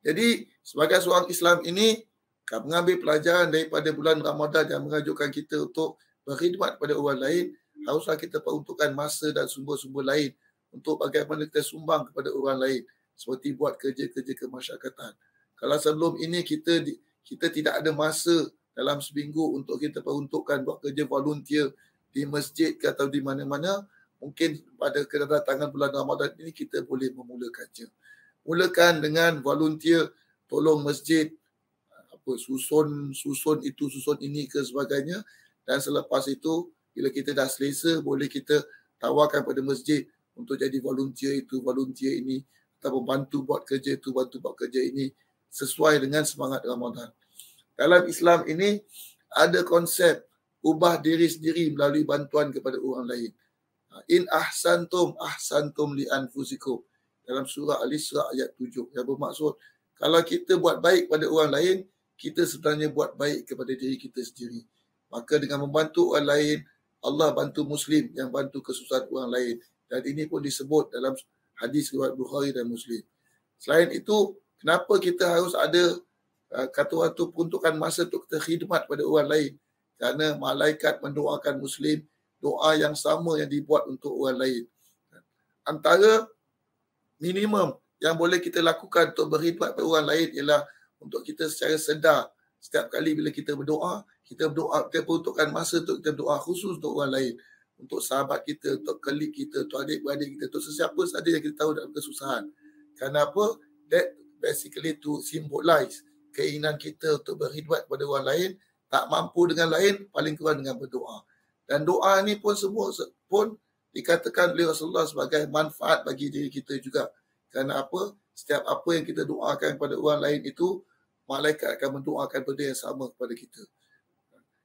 Jadi sebagai seorang Islam ini mengambil pelajaran daripada bulan Ramadan yang mengajukan kita untuk berkhidmat kepada orang lain, haruslah kita peruntukkan masa dan sumber-sumber lain untuk bagaimana kita sumbang kepada orang lain, seperti buat kerja-kerja kemasyarakatan. Kalau sebelum ini kita tidak ada masa dalam seminggu untuk kita peruntukkan buat kerja volunteer di masjid ke atau di mana-mana, mungkin pada kedatangan bulan Ramadan ini kita boleh memulakannya. Mulakan dengan volunteer, tolong masjid, susun itu, susun ini ke sebagainya, dan selepas itu bila kita dah selesa, boleh kita tawarkan pada masjid untuk jadi volunteer itu, volunteer ini, atau bantu buat kerja itu, bantu buat kerja ini, sesuai dengan semangat Ramadan. Dalam Islam ini ada konsep ubah diri sendiri melalui bantuan kepada orang lain. In ahsantum li anfusikum, dalam surah Al-Isra ayat 7, yang bermaksud kalau kita buat baik pada orang lain, kita sebenarnya buat baik kepada diri kita sendiri. Maka dengan membantu orang lain, Allah bantu Muslim yang bantu kesusahan orang lain. Dan ini pun disebut dalam hadis riwayat Bukhari dan Muslim. Selain itu, kenapa kita harus ada kata orang tu peruntukan masa untuk kita khidmat pada orang lain. Kerana malaikat mendoakan Muslim doa yang sama yang dibuat untuk orang lain. Antara minimum yang boleh kita lakukan untuk berkhidmat pada orang lain ialah untuk kita secara sedar setiap kali bila kita berdoa, kita peruntukkan masa untuk kita berdoa khusus untuk orang lain, untuk sahabat kita, untuk klik kita, untuk adik-beradik kita, untuk sesiapa sahaja yang kita tahu dalam kesusahan. Kenapa? That basically to symbolize keinginan kita untuk berkhidmat kepada orang lain, tak mampu dengan lain, paling kurang dengan berdoa. Dan doa ni pun semua pun dikatakan oleh Rasulullah sebagai manfaat bagi diri kita juga. Kerana apa? Setiap apa yang kita doakan kepada orang lain itu, malaikat akan mendoakan benda yang sama kepada kita.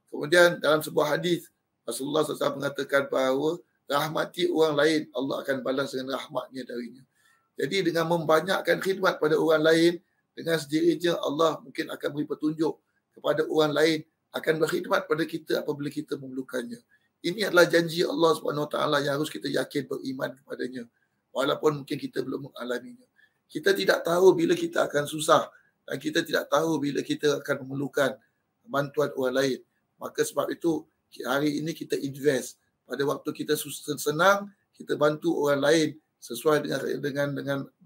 Kemudian dalam sebuah hadis, Rasulullah SAW mengatakan bahawa rahmati orang lain, Allah akan balas dengan rahmatnya darinya. Jadi dengan membanyakkan khidmat pada orang lain, dengan sendirinya Allah mungkin akan beri petunjuk kepada orang lain akan berkhidmat pada kita apabila kita memerlukannya. Ini adalah janji Allah SWT yang harus kita yakin beriman kepadanya. Walaupun mungkin kita belum mengalaminya. Kita tidak tahu bila kita akan susah dan kita tidak tahu bila kita akan memerlukan bantuan orang lain. Maka sebab itu hari ini kita invest. Pada waktu kita senang, kita bantu orang lain sesuai dengan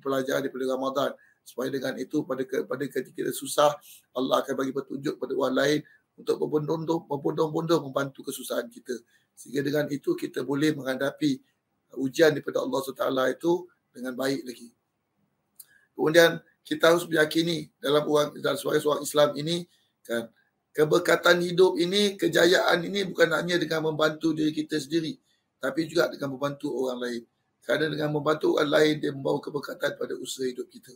pelajaran daripada Ramadan. Supaya dengan itu pada ketika kita susah, Allah akan bagi petunjuk pada orang lain untuk berbondong-bondong membantu kesusahan kita. Sehingga dengan itu kita boleh menghadapi ujian daripada Allah SWT itu dengan baik lagi. Kemudian kita harus meyakini sebagai seorang Islam ini kan, keberkatan hidup ini, kejayaan ini bukan hanya dengan membantu diri kita sendiri, tapi juga dengan membantu orang lain. Kerana dengan membantu orang lain, dia membawa keberkatan pada usaha hidup kita.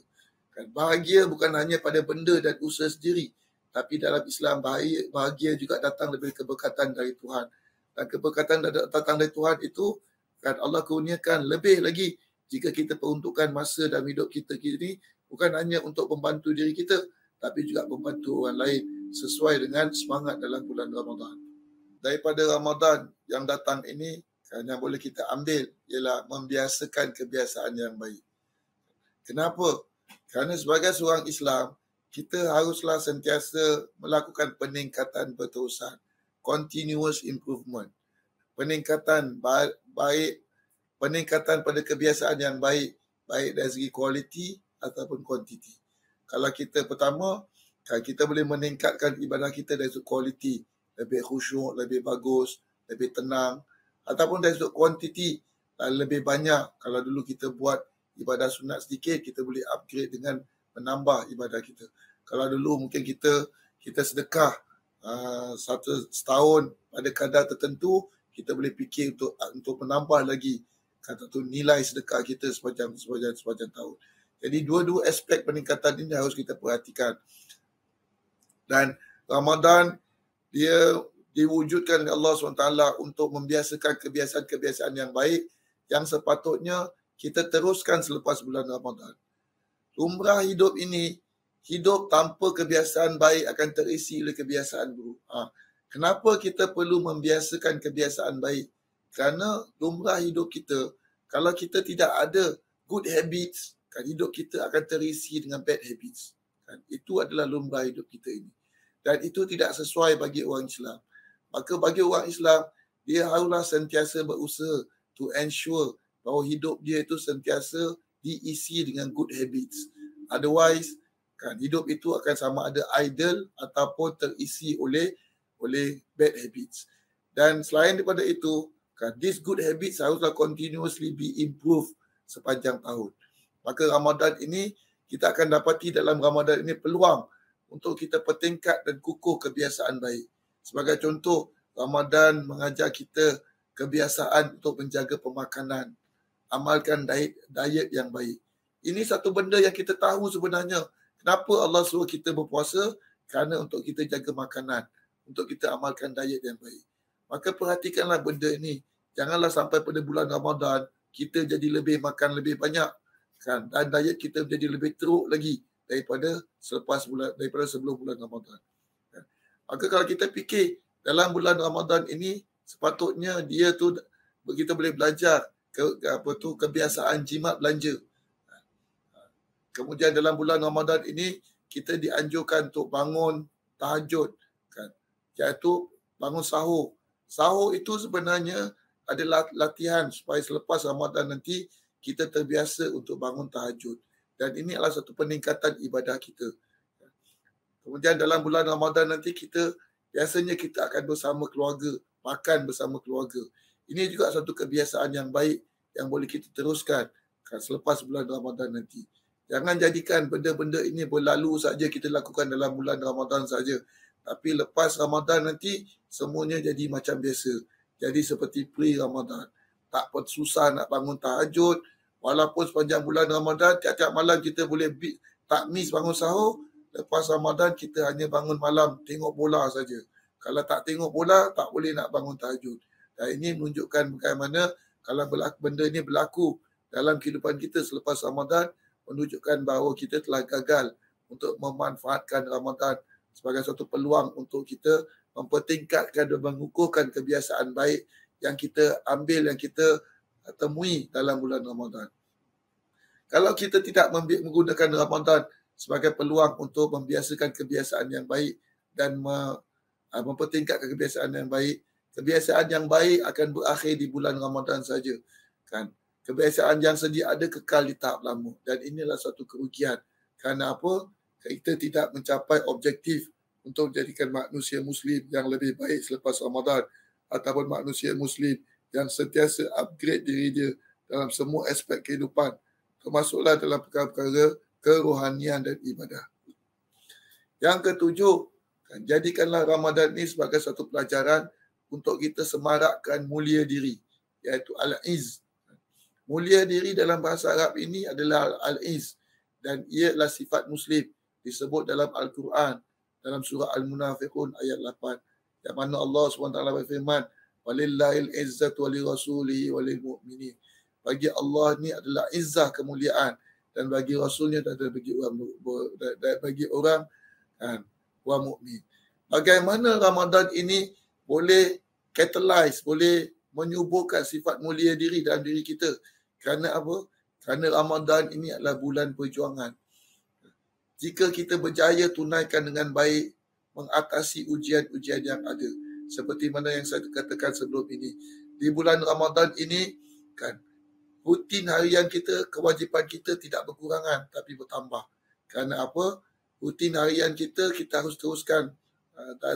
Kan, bahagia bukan hanya pada benda dan usaha sendiri, tapi dalam Islam bahagia juga datang dari keberkatan dari Tuhan. Dan keberkatan datang dari Tuhan itu kan Allah kurniakan lebih lagi jika kita peruntukkan masa dalam hidup kita ini bukan hanya untuk membantu diri kita, tapi juga membantu orang lain sesuai dengan semangat dalam bulan Ramadan. Daripada Ramadan yang datang ini, yang boleh kita ambil ialah membiasakan kebiasaan yang baik. Kenapa? Kerana sebagai seorang Islam, kita haruslah sentiasa melakukan peningkatan berterusan. Continuous improvement. Peningkatan baik, peningkatan pada kebiasaan yang baik, baik dari segi quality ataupun quantity. Kalau kita pertama, kita boleh meningkatkan ibadah kita dari segi quality, lebih khusyuk, lebih bagus, lebih tenang, ataupun dari segi quantity, lebih banyak. Kalau dulu kita buat ibadah sunat sedikit, kita boleh upgrade dengan menambah ibadah kita. Kalau dulu mungkin kita sedekah setahun pada kadar tertentu, kita boleh fikir untuk menambah lagi kata tu nilai sedekah kita sepanjang tahun. Jadi dua-dua aspek peningkatan ini harus kita perhatikan. Dan Ramadan dia diwujudkan oleh Allah SWT untuk membiasakan kebiasaan-kebiasaan yang baik yang sepatutnya kita teruskan selepas bulan Ramadan. Lumrah hidup ini, hidup tanpa kebiasaan baik akan terisi oleh kebiasaan buruk. Kenapa kita perlu membiasakan kebiasaan baik? Kerana lumrah hidup kita, kalau kita tidak ada good habits, kan hidup kita akan terisi dengan bad habits. Kan? Itu adalah lumrah hidup kita ini. Dan itu tidak sesuai bagi orang Islam. Maka bagi orang Islam, dia haruslah sentiasa berusaha to ensure bahawa hidup dia itu sentiasa diisi dengan good habits. Otherwise, kan hidup itu akan sama ada idle ataupun terisi oleh bad habits. Dan selain daripada itu, kan these good habits haruslah continuously be improved sepanjang tahun. Maka Ramadan ini, kita akan dapati dalam Ramadan ini peluang untuk kita pertingkat dan kukuh kebiasaan baik. Sebagai contoh, Ramadan mengajar kita kebiasaan untuk menjaga pemakanan. Amalkan diet yang baik. Ini satu benda yang kita tahu sebenarnya. Kenapa Allah suruh kita berpuasa? Kerana untuk kita jaga makanan. Untuk kita amalkan diet yang baik. Maka perhatikanlah benda ini. Janganlah sampai pada bulan Ramadan, kita jadi lebih makan lebih banyak. Kan? Dan diet kita menjadi lebih teruk lagi daripada sebelum bulan Ramadan. Kan? Maka kalau kita fikir dalam bulan Ramadan ini, sepatutnya kita boleh belajar kebiasaan jimat belanja. Kemudian dalam bulan Ramadan ini, kita dianjurkan untuk bangun tahajud, kan, iaitu bangun sahur. Sahur itu sebenarnya adalah latihan supaya selepas Ramadan nanti kita terbiasa untuk bangun tahajud. Dan ini adalah satu peningkatan ibadah kita. Kemudian dalam bulan Ramadan nanti biasanya kita akan bersama keluarga, makan bersama keluarga. Ini juga satu kebiasaan yang baik yang boleh kita teruskan selepas bulan Ramadan nanti. Jangan jadikan benda-benda ini berlalu saja kita lakukan dalam bulan Ramadan saja. Tapi lepas Ramadan nanti semuanya jadi macam biasa. Jadi seperti pre-Ramadan. Tak pun susah nak bangun tahajud. Walaupun sepanjang bulan Ramadan, tiap-tiap malam kita boleh tak miss bangun sahur. Lepas Ramadan kita hanya bangun malam tengok bola saja. Kalau tak tengok bola, tak boleh nak bangun tahajud. Dan ini menunjukkan bagaimana kalau benda ini berlaku dalam kehidupan kita selepas Ramadan, menunjukkan bahawa kita telah gagal untuk memanfaatkan Ramadan sebagai satu peluang untuk kita mempertingkatkan dan mengukuhkan kebiasaan baik yang kita ambil, yang kita temui dalam bulan Ramadan. Kalau kita tidak menggunakan Ramadan sebagai peluang untuk membiasakan kebiasaan yang baik dan mempertingkatkan kebiasaan yang baik akan berakhir di bulan Ramadan saja, kan. Kebiasaan yang sedia ada kekal di tahap lama, dan inilah satu kerugian. Kerana apa? Kita tidak mencapai objektif untuk menjadikan manusia Muslim yang lebih baik selepas Ramadan, ataupun manusia Muslim yang sentiasa upgrade diri dia dalam semua aspek kehidupan, termasuklah dalam perkara-perkara kerohanian dan ibadah. Yang ketujuh, jadikanlah Ramadan ini sebagai satu pelajaran untuk kita semarakkan mulia diri, iaitu al-izz. Mulia diri dalam bahasa Arab ini adalah al-izz, dan ia adalah sifat Muslim disebut dalam Al-Quran dalam surah Al-Munafiqun ayat 8, yang mana Allah SWT berfirman, walillahil izzatu walirasulihi walilmu'minin. Bagi Allah ni adalah izzah, kemuliaan, dan bagi Rasulnya dan bagi orang mukmin. Bagaimana Ramadan ini boleh catalyze, boleh menyuburkan sifat mulia diri dalam diri kita? Kerana apa? Kerana Ramadan ini adalah bulan perjuangan. Jika kita berjaya tunaikan dengan baik, mengatasi ujian-ujian yang ada, seperti mana yang saya katakan sebelum ini, di bulan Ramadan ini, kan, rutin harian kita, kewajipan kita tidak berkurangan tapi bertambah. Kerana apa? Rutin harian kita harus teruskan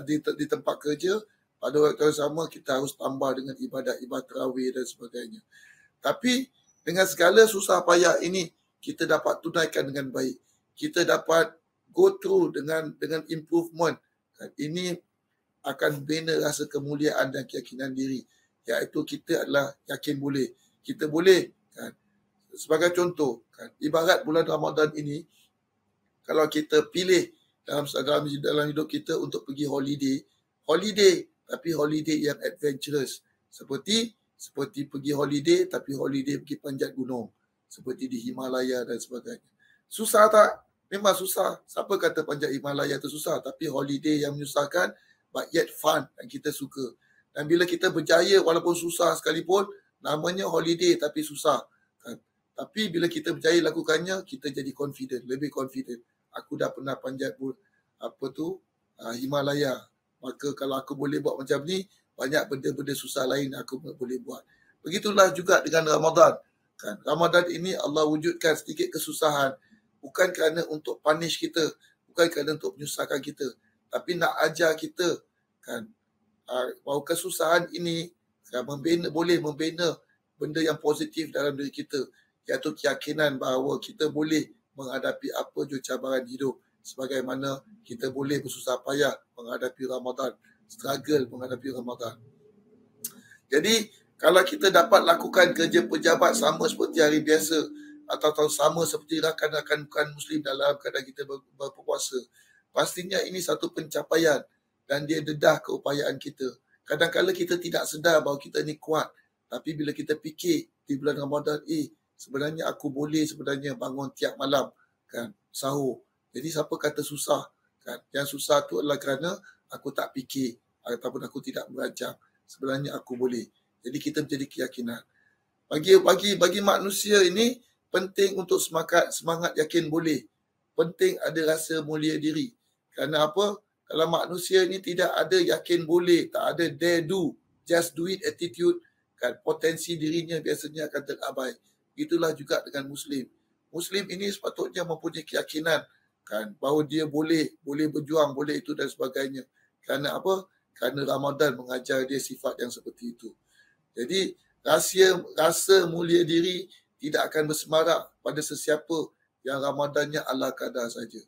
di tempat kerja. Pada waktu yang sama kita harus tambah dengan ibadat-ibadat tarawih dan sebagainya. Tapi dengan segala susah payah ini, kita dapat tunaikan dengan baik. Kita dapat go through dengan improvement. Ini akan bina rasa kemuliaan dan keyakinan diri, iaitu kita adalah yakin boleh. Kita boleh, kan. Sebagai contoh, kan, ibarat bulan Ramadan ini, kalau kita pilih dalam hidup kita untuk pergi holiday, tapi holiday yang adventurous, seperti pergi holiday tapi holiday pergi panjat gunung, seperti di Himalaya dan sebagainya. Susah tak? Memang susah. Siapa kata panjat Himalaya itu susah? Tapi holiday yang menyusahkan, but yet fun, dan kita suka. Dan bila kita berjaya walaupun susah sekalipun, namanya holiday tapi susah, kan? Tapi bila kita berjaya lakukannya, kita jadi confident, lebih confident. Aku dah pernah panjat Himalaya. Maka kalau aku boleh buat macam ni, banyak benda-benda susah lain aku boleh buat. Begitulah juga dengan Ramadan, kan. Ramadan ini Allah wujudkan sedikit kesusahan, bukan kerana untuk punish kita, bukan kerana untuk menyusahkan kita, tapi nak ajar kita, kan, bahawa kesusahan ini boleh membina benda yang positif dalam diri kita, iaitu keyakinan bahawa kita boleh menghadapi apa jua cabaran hidup, sebagaimana kita boleh bersusah payah menghadapi Ramadan, struggle menghadapi Ramadan. Jadi kalau kita dapat lakukan kerja pejabat sama seperti hari biasa, atau sama seperti rakan-rakan bukan Muslim dalam keadaan kita berpuasa, pastinya ini satu pencapaian dan dia dedah keupayaan kita. Kadang-kadang kita tidak sedar bahawa kita ni kuat, tapi bila kita fikir di bulan Ramadan, sebenarnya aku boleh sebenarnya bangun tiap malam, kan, sahur. Jadi siapa kata susah, kan? Yang susah tu adalah kerana aku tak fikir ataupun aku tidak berancang. Sebenarnya aku boleh. Jadi kita menjadi keyakinan. Bagi manusia ini penting untuk semangat yakin boleh. penting ada rasa mulia diri. Kerana apa? Kalau manusia ni tidak ada yakin boleh, tak ada dare do, just do it attitude, kan, potensi dirinya biasanya akan terabai. Itulah juga dengan Muslim. Muslim ini sepatutnya mempunyai keyakinan, kan, bahawa dia boleh berjuang, boleh itu dan sebagainya. Kerana apa? Kerana Ramadan mengajar dia sifat yang seperti itu. Jadi rasa mulia diri tidak akan bersemarak pada sesiapa yang Ramadannya ala kadar saja.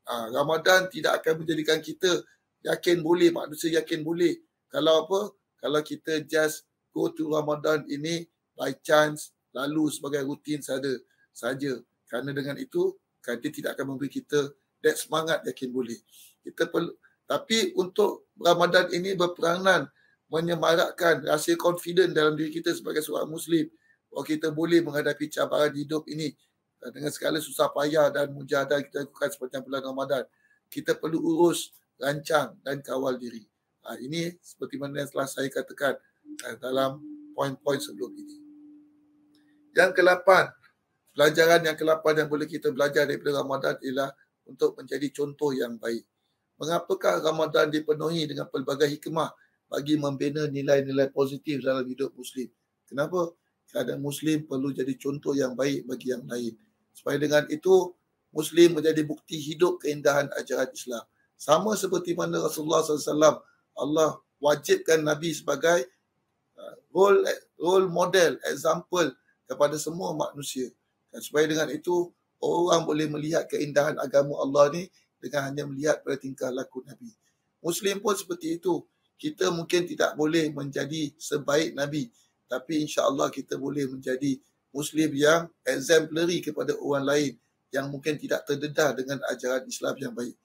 Ramadan tidak akan menjadikan kita yakin boleh, manusia yakin boleh. Kalau apa? Kalau kita just go to Ramadan ini by chance, lalu sebagai rutin saja. Kerana dengan itu, dia tidak akan memberi kita that semangat yakin boleh. Kita perlu, tapi untuk Ramadan ini berperanan menyemarakkan rasa confident dalam diri kita sebagai seorang Muslim, bahawa kita boleh menghadapi cabaran hidup ini dengan segala susah payah dan mujahadah kita lakukan sepanjang bulan Ramadan. Kita perlu urus, rancang dan kawal diri. Ini seperti mana yang telah saya katakan dalam poin-poin sebelum ini. Yang ke-8, pelajaran yang ke-8 yang boleh kita belajar daripada Ramadan ialah untuk menjadi contoh yang baik. Mengapakah Ramadan dipenuhi dengan pelbagai hikmah bagi membina nilai-nilai positif dalam hidup Muslim? Kenapa? Kerana Muslim perlu jadi contoh yang baik bagi yang lain. Supaya dengan itu, Muslim menjadi bukti hidup keindahan ajaran Islam. Sama seperti mana Rasulullah SAW, Allah wajibkan Nabi sebagai role model, example kepada semua manusia. Dan supaya dengan itu, orang boleh melihat keindahan agama Allah ni dengan hanya melihat pada tingkah laku Nabi. Muslim pun seperti itu. Kita mungkin tidak boleh menjadi sebaik Nabi, tapi insya-Allah kita boleh menjadi Muslim yang exemplary kepada orang lain yang mungkin tidak terdedah dengan ajaran Islam yang baik.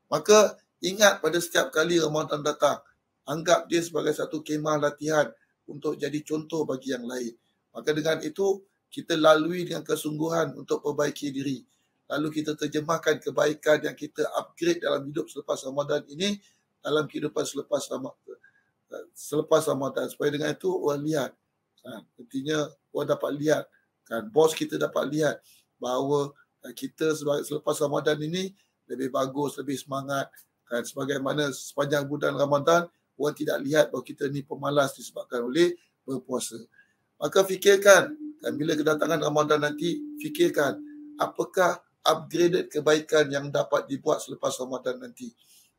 Maka ingat pada setiap kali Ramadan datang, anggap dia sebagai satu kemah latihan untuk jadi contoh bagi yang lain. Maka dengan itu, kita lalui dengan kesungguhan untuk perbaiki diri. Lalu kita terjemahkan kebaikan yang kita upgrade dalam hidup selepas Ramadan ini dalam kehidupan selepas Ramadan. Supaya dengan itu orang lihat. Artinya orang dapat lihat, kan, bos kita dapat lihat bahawa kita selepas Ramadan ini lebih bagus, lebih semangat, kan, sebagaimana sepanjang bulan Ramadan orang tidak lihat bahawa kita ni pemalas disebabkan oleh berpuasa. Maka fikirkan, kan, bila kedatangan Ramadan nanti, fikirkan apakah upgraded kebaikan yang dapat dibuat selepas Ramadan nanti,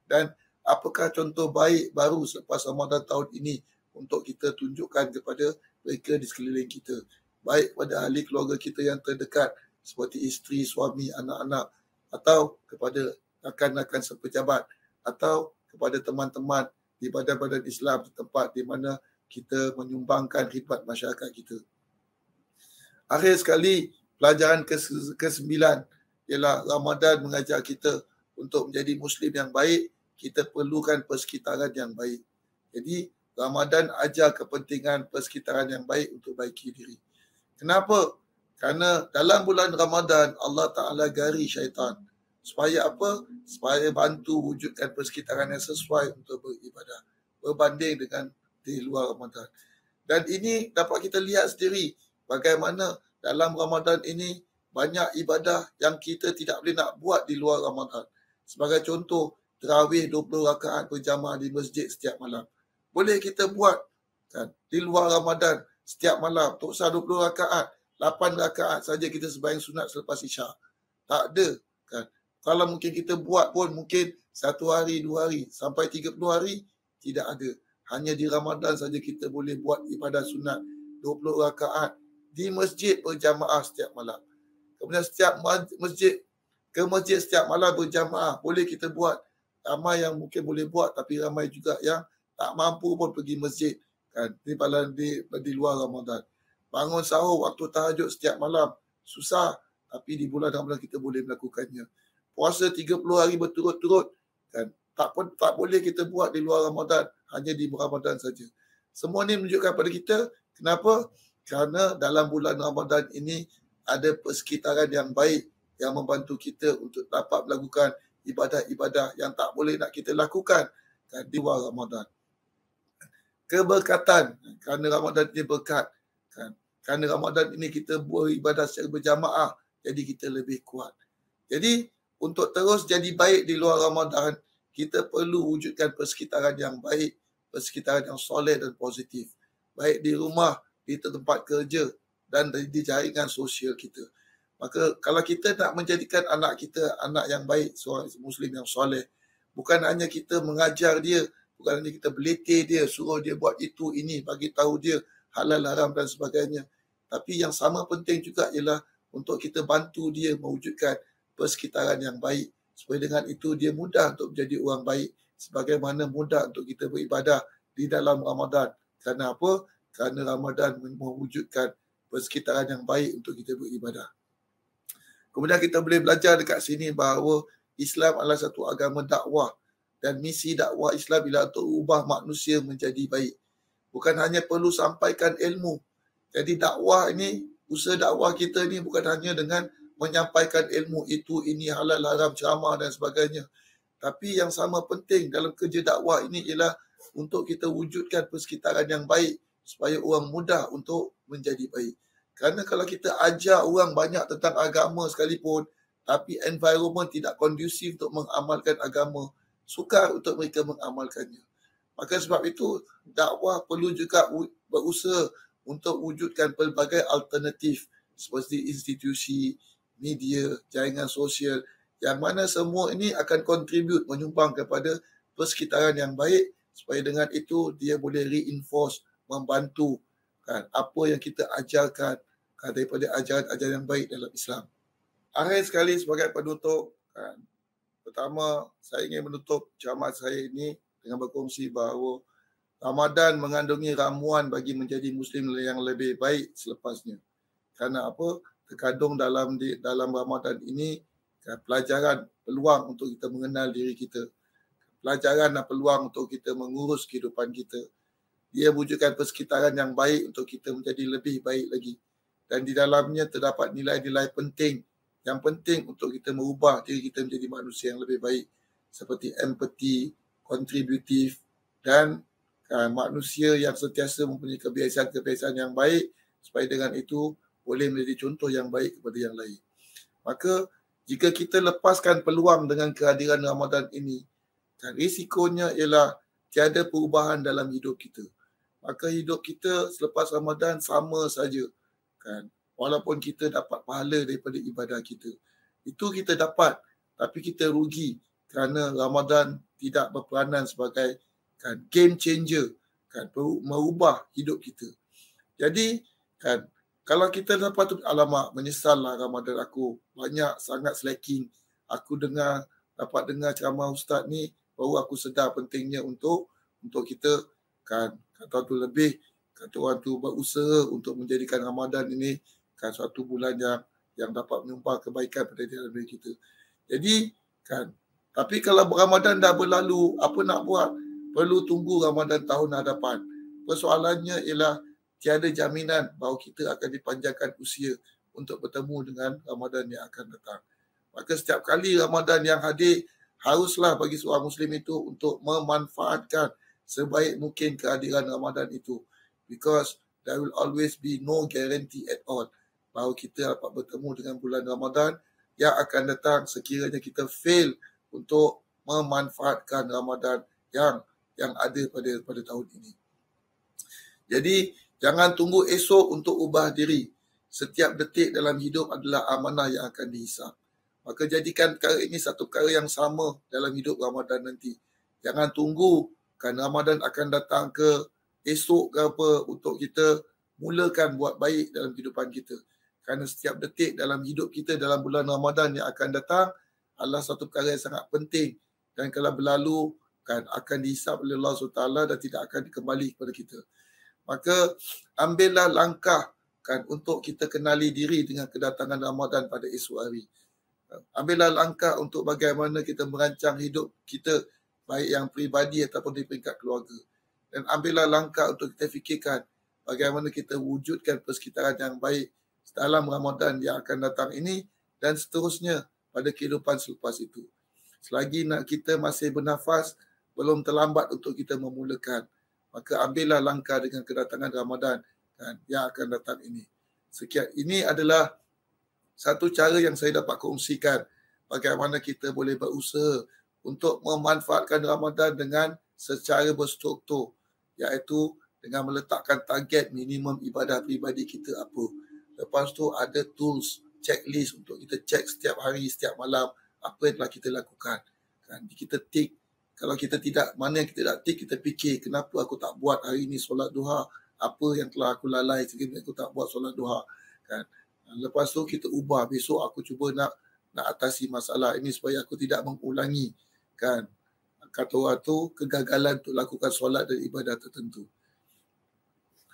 dan apakah contoh baik baru selepas Ramadan tahun ini untuk kita tunjukkan kepada mereka di sekeliling kita, baik pada ahli keluarga kita yang terdekat seperti isteri, suami, anak-anak, atau kepada rakan-rakan sepejabat, atau kepada teman-teman di badan-badan Islam di tempat di mana kita menyumbangkan khidmat masyarakat kita. Akhir sekali, pelajaran ke-9 ialah Ramadan mengajar kita untuk menjadi Muslim yang baik, kita perlukan persekitaran yang baik. Jadi, Ramadan ajar kepentingan persekitaran yang baik untuk baiki diri. Kenapa? Kerana dalam bulan Ramadan, Allah Ta'ala gari syaitan. Supaya apa? Supaya bantu wujudkan persekitaran yang sesuai untuk beribadah. Berbanding dengan di luar Ramadan. Dan ini dapat kita lihat sendiri bagaimana dalam Ramadan ini banyak ibadah yang kita tidak boleh nak buat di luar Ramadan. Sebagai contoh, tarawih 20 rakaat berjamaah di masjid setiap malam. Boleh kita buat, kan, di luar Ramadan setiap malam. Tak usah 20 rakaat, 8 rakaat saja kita sembahyang sunat selepas Isyak. Tak ada, kan. Kalau mungkin kita buat pun mungkin 1 hari, 2 hari, sampai 30 hari, tidak ada. Hanya di Ramadan saja kita boleh buat ibadah sunat 20 rakaat di masjid berjamaah setiap malam. Kemudian setiap masjid setiap malam berjamaah boleh kita buat. Ramai yang mungkin boleh buat, tapi ramai juga yang tak mampu pun pergi masjid, kan, di luar Ramadan. Bangun sahur waktu tahajud setiap malam susah, tapi di bulan Ramadan kita boleh melakukannya. Puasa 30 hari berturut-turut, kan, tak boleh kita buat di luar Ramadan, hanya di Ramadan saja. Semua ini menunjukkan pada kita kenapa? Kerana dalam bulan Ramadan ini ada persekitaran yang baik yang membantu kita untuk dapat melakukan ibadah-ibadah yang tak boleh nak kita lakukan, kan, di luar Ramadan. Keberkatan, kerana Ramadan ini berkat, kan. Kerana Ramadan ini kita beribadah secara berjamaah, jadi kita lebih kuat. Jadi untuk terus jadi baik di luar Ramadan, kita perlu wujudkan persekitaran yang baik, persekitaran yang soleh dan positif. Baik di rumah, di tempat kerja dan di jaringan sosial kita. Maka kalau kita nak menjadikan anak kita anak yang baik, seorang Muslim yang soleh, bukan hanya kita mengajar dia, bukan hanya kita beletir dia, suruh dia buat itu, ini, bagi tahu dia halal, haram dan sebagainya. Tapi yang sama penting juga ialah untuk kita bantu dia mewujudkan persekitaran yang baik. Supaya dengan itu dia mudah untuk menjadi orang baik. Sebagaimana mudah untuk kita beribadah di dalam Ramadan. Kerana apa? Kerana Ramadan mewujudkan persekitaran yang baik untuk kita beribadah. Kemudian kita boleh belajar dekat sini bahawa Islam adalah satu agama dakwah. Dan misi dakwah Islam ialah untuk ubah manusia menjadi baik. Bukan hanya perlu sampaikan ilmu. Jadi dakwah ini, usaha dakwah kita ni bukan hanya dengan menyampaikan ilmu itu, ini, halal, haram, ceramah dan sebagainya. Tapi yang sama penting dalam kerja dakwah ini ialah untuk kita wujudkan persekitaran yang baik supaya orang mudah untuk menjadi baik. Kerana kalau kita ajar orang banyak tentang agama sekalipun, tapi environment tidak kondusif untuk mengamalkan agama, sukar untuk mereka mengamalkannya. Maka sebab itu dakwah perlu juga berusaha untuk wujudkan pelbagai alternatif seperti institusi, media, jaringan sosial yang mana semua ini akan contribute, menyumbang kepada persekitaran yang baik supaya dengan itu dia boleh reinforce, membantu kan apa yang kita ajarkan kan, daripada ajaran-ajaran yang baik dalam Islam. Akhir sekali sebagai penutup kan, pertama saya ingin menutup ceramah saya ini dengan berkongsi bahawa Ramadan mengandungi ramuan bagi menjadi Muslim yang lebih baik selepasnya. Kerana apa? Terkandung dalam Ramadan ini pelajaran, peluang untuk kita mengenal diri kita. Pelajaran dan peluang untuk kita mengurus kehidupan kita. Dia wujudkan persekitaran yang baik untuk kita menjadi lebih baik lagi. Dan di dalamnya terdapat nilai-nilai penting. Yang penting untuk kita merubah diri kita menjadi manusia yang lebih baik. Seperti empati, kontributif dan manusia yang sentiasa mempunyai kebiasaan-kebiasaan yang baik supaya dengan itu boleh menjadi contoh yang baik kepada yang lain. Maka jika kita lepaskan peluang dengan kehadiran Ramadan ini, kan risikonya ialah tiada perubahan dalam hidup kita. Maka hidup kita selepas Ramadan sama saja. Kan? Walaupun kita dapat pahala daripada ibadah kita. Itu kita dapat, tapi kita rugi kerana Ramadan tidak berperanan sebagai kan game changer, kan merubah hidup kita. Jadi kan kalau kita lepas tu alamak menyesallah Ramadan aku banyak sangat slacking. Aku dapat dengar ceramah ustaz ni baru aku sedar pentingnya untuk kita kan kata tu lebih kata orang tu berusaha untuk menjadikan Ramadan ini kan suatu bulan yang dapat menyumbang kebaikan pada diri kita. Jadi kan tapi kalau Ramadan dah berlalu, apa nak buat? Perlu tunggu Ramadan tahun hadapan. Persoalannya ialah tiada jaminan bahawa kita akan dipanjangkan usia untuk bertemu dengan Ramadan yang akan datang. Maka setiap kali Ramadan yang hadir, haruslah bagi seorang Muslim itu untuk memanfaatkan sebaik mungkin kehadiran Ramadan itu. Because there will always be no guarantee at all bahawa kita dapat bertemu dengan bulan Ramadan yang akan datang sekiranya kita fail untuk memanfaatkan Ramadan yang ada pada tahun ini. Jadi jangan tunggu esok untuk ubah diri. Setiap detik dalam hidup adalah amanah yang akan dihisap. Maka jadikan perkara ini satu perkara yang sama dalam hidup Ramadan nanti. Jangan tunggu kan Ramadan akan datang ke esok ke apa untuk kita mulakan buat baik dalam kehidupan kita. Kerana setiap detik dalam hidup kita dalam bulan Ramadan yang akan datang adalah satu perkara yang sangat penting. Dan kalau berlalu kan akan dihisap oleh Allah SWT dan tidak akan dikembali kepada kita. Maka ambillah langkah kan untuk kita kenali diri dengan kedatangan Ramadan pada esok hari. Ambillah langkah untuk bagaimana kita merancang hidup kita baik yang peribadi ataupun di peringkat keluarga. Dan ambillah langkah untuk kita fikirkan bagaimana kita wujudkan persekitaran yang baik dalam Ramadan yang akan datang ini dan seterusnya pada kehidupan selepas itu. Selagi kita masih bernafas, belum terlambat untuk kita memulakan. Maka ambillah langkah dengan kedatangan Ramadan kan, yang akan datang ini. Sekian, ini adalah satu cara yang saya dapat kongsikan bagaimana kita boleh berusaha untuk memanfaatkan Ramadan dengan secara berstruktur, iaitu dengan meletakkan target minimum ibadah peribadi kita apa. Lepas tu ada tools, checklist untuk kita check setiap hari, setiap malam apa yang telah kita lakukan. Kan? Kita tick. Kalau kita tidak, mana yang kita tak tick, kita fikir kenapa aku tak buat hari ini solat duha, apa yang telah aku lalai sehingga aku tak buat solat duha. Kan? Lepas tu kita ubah, besok aku cuba nak atasi masalah ini supaya aku tidak mengulangi. Kan? Kata orang tu, kegagalan untuk lakukan solat dan ibadah tertentu.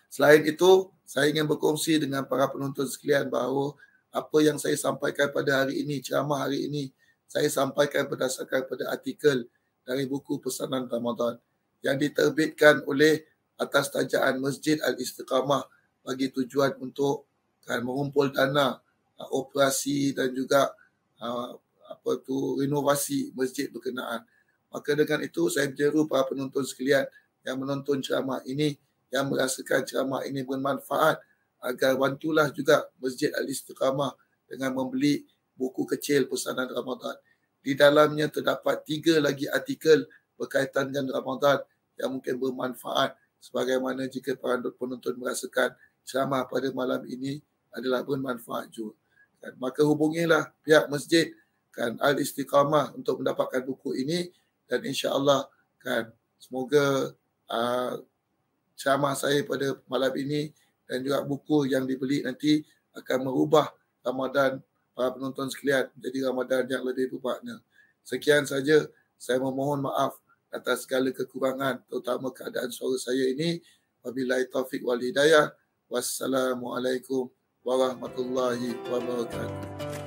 Selain itu, saya ingin berkongsi dengan para penonton sekalian bahawa apa yang saya sampaikan pada hari ini, ceramah hari ini, saya sampaikan berdasarkan pada artikel dari buku Pesanan Ramadan yang diterbitkan oleh atas tajaan Masjid Al-Istiqamah bagi tujuan untuk mengumpul dana operasi dan juga renovasi masjid berkenaan. Maka dengan itu saya menyeru para penonton sekalian yang menonton ceramah ini, yang merasakan ceramah ini bermanfaat, agar bantulah juga Masjid Al-Istiqamah dengan membeli buku kecil Pesanan Ramadan. Di dalamnya terdapat 3 lagi artikel berkaitan dengan Ramadan yang mungkin bermanfaat, sebagaimana jika para penonton merasakan ceramah pada malam ini adalah bermanfaat juga. Maka hubungilah pihak masjid Al-Istiqamah untuk mendapatkan buku ini, dan insya-Allah semoga ceramah saya pada malam ini dan juga buku yang dibeli nanti akan merubah Ramadan para penonton sekalian menjadi Ramadan yang lebih bermakna. Sekian saja, saya memohon maaf atas segala kekurangan, terutama keadaan suara saya ini. Wabillahi taufik wal hidayah. Wassalamualaikum warahmatullahi wabarakatuh.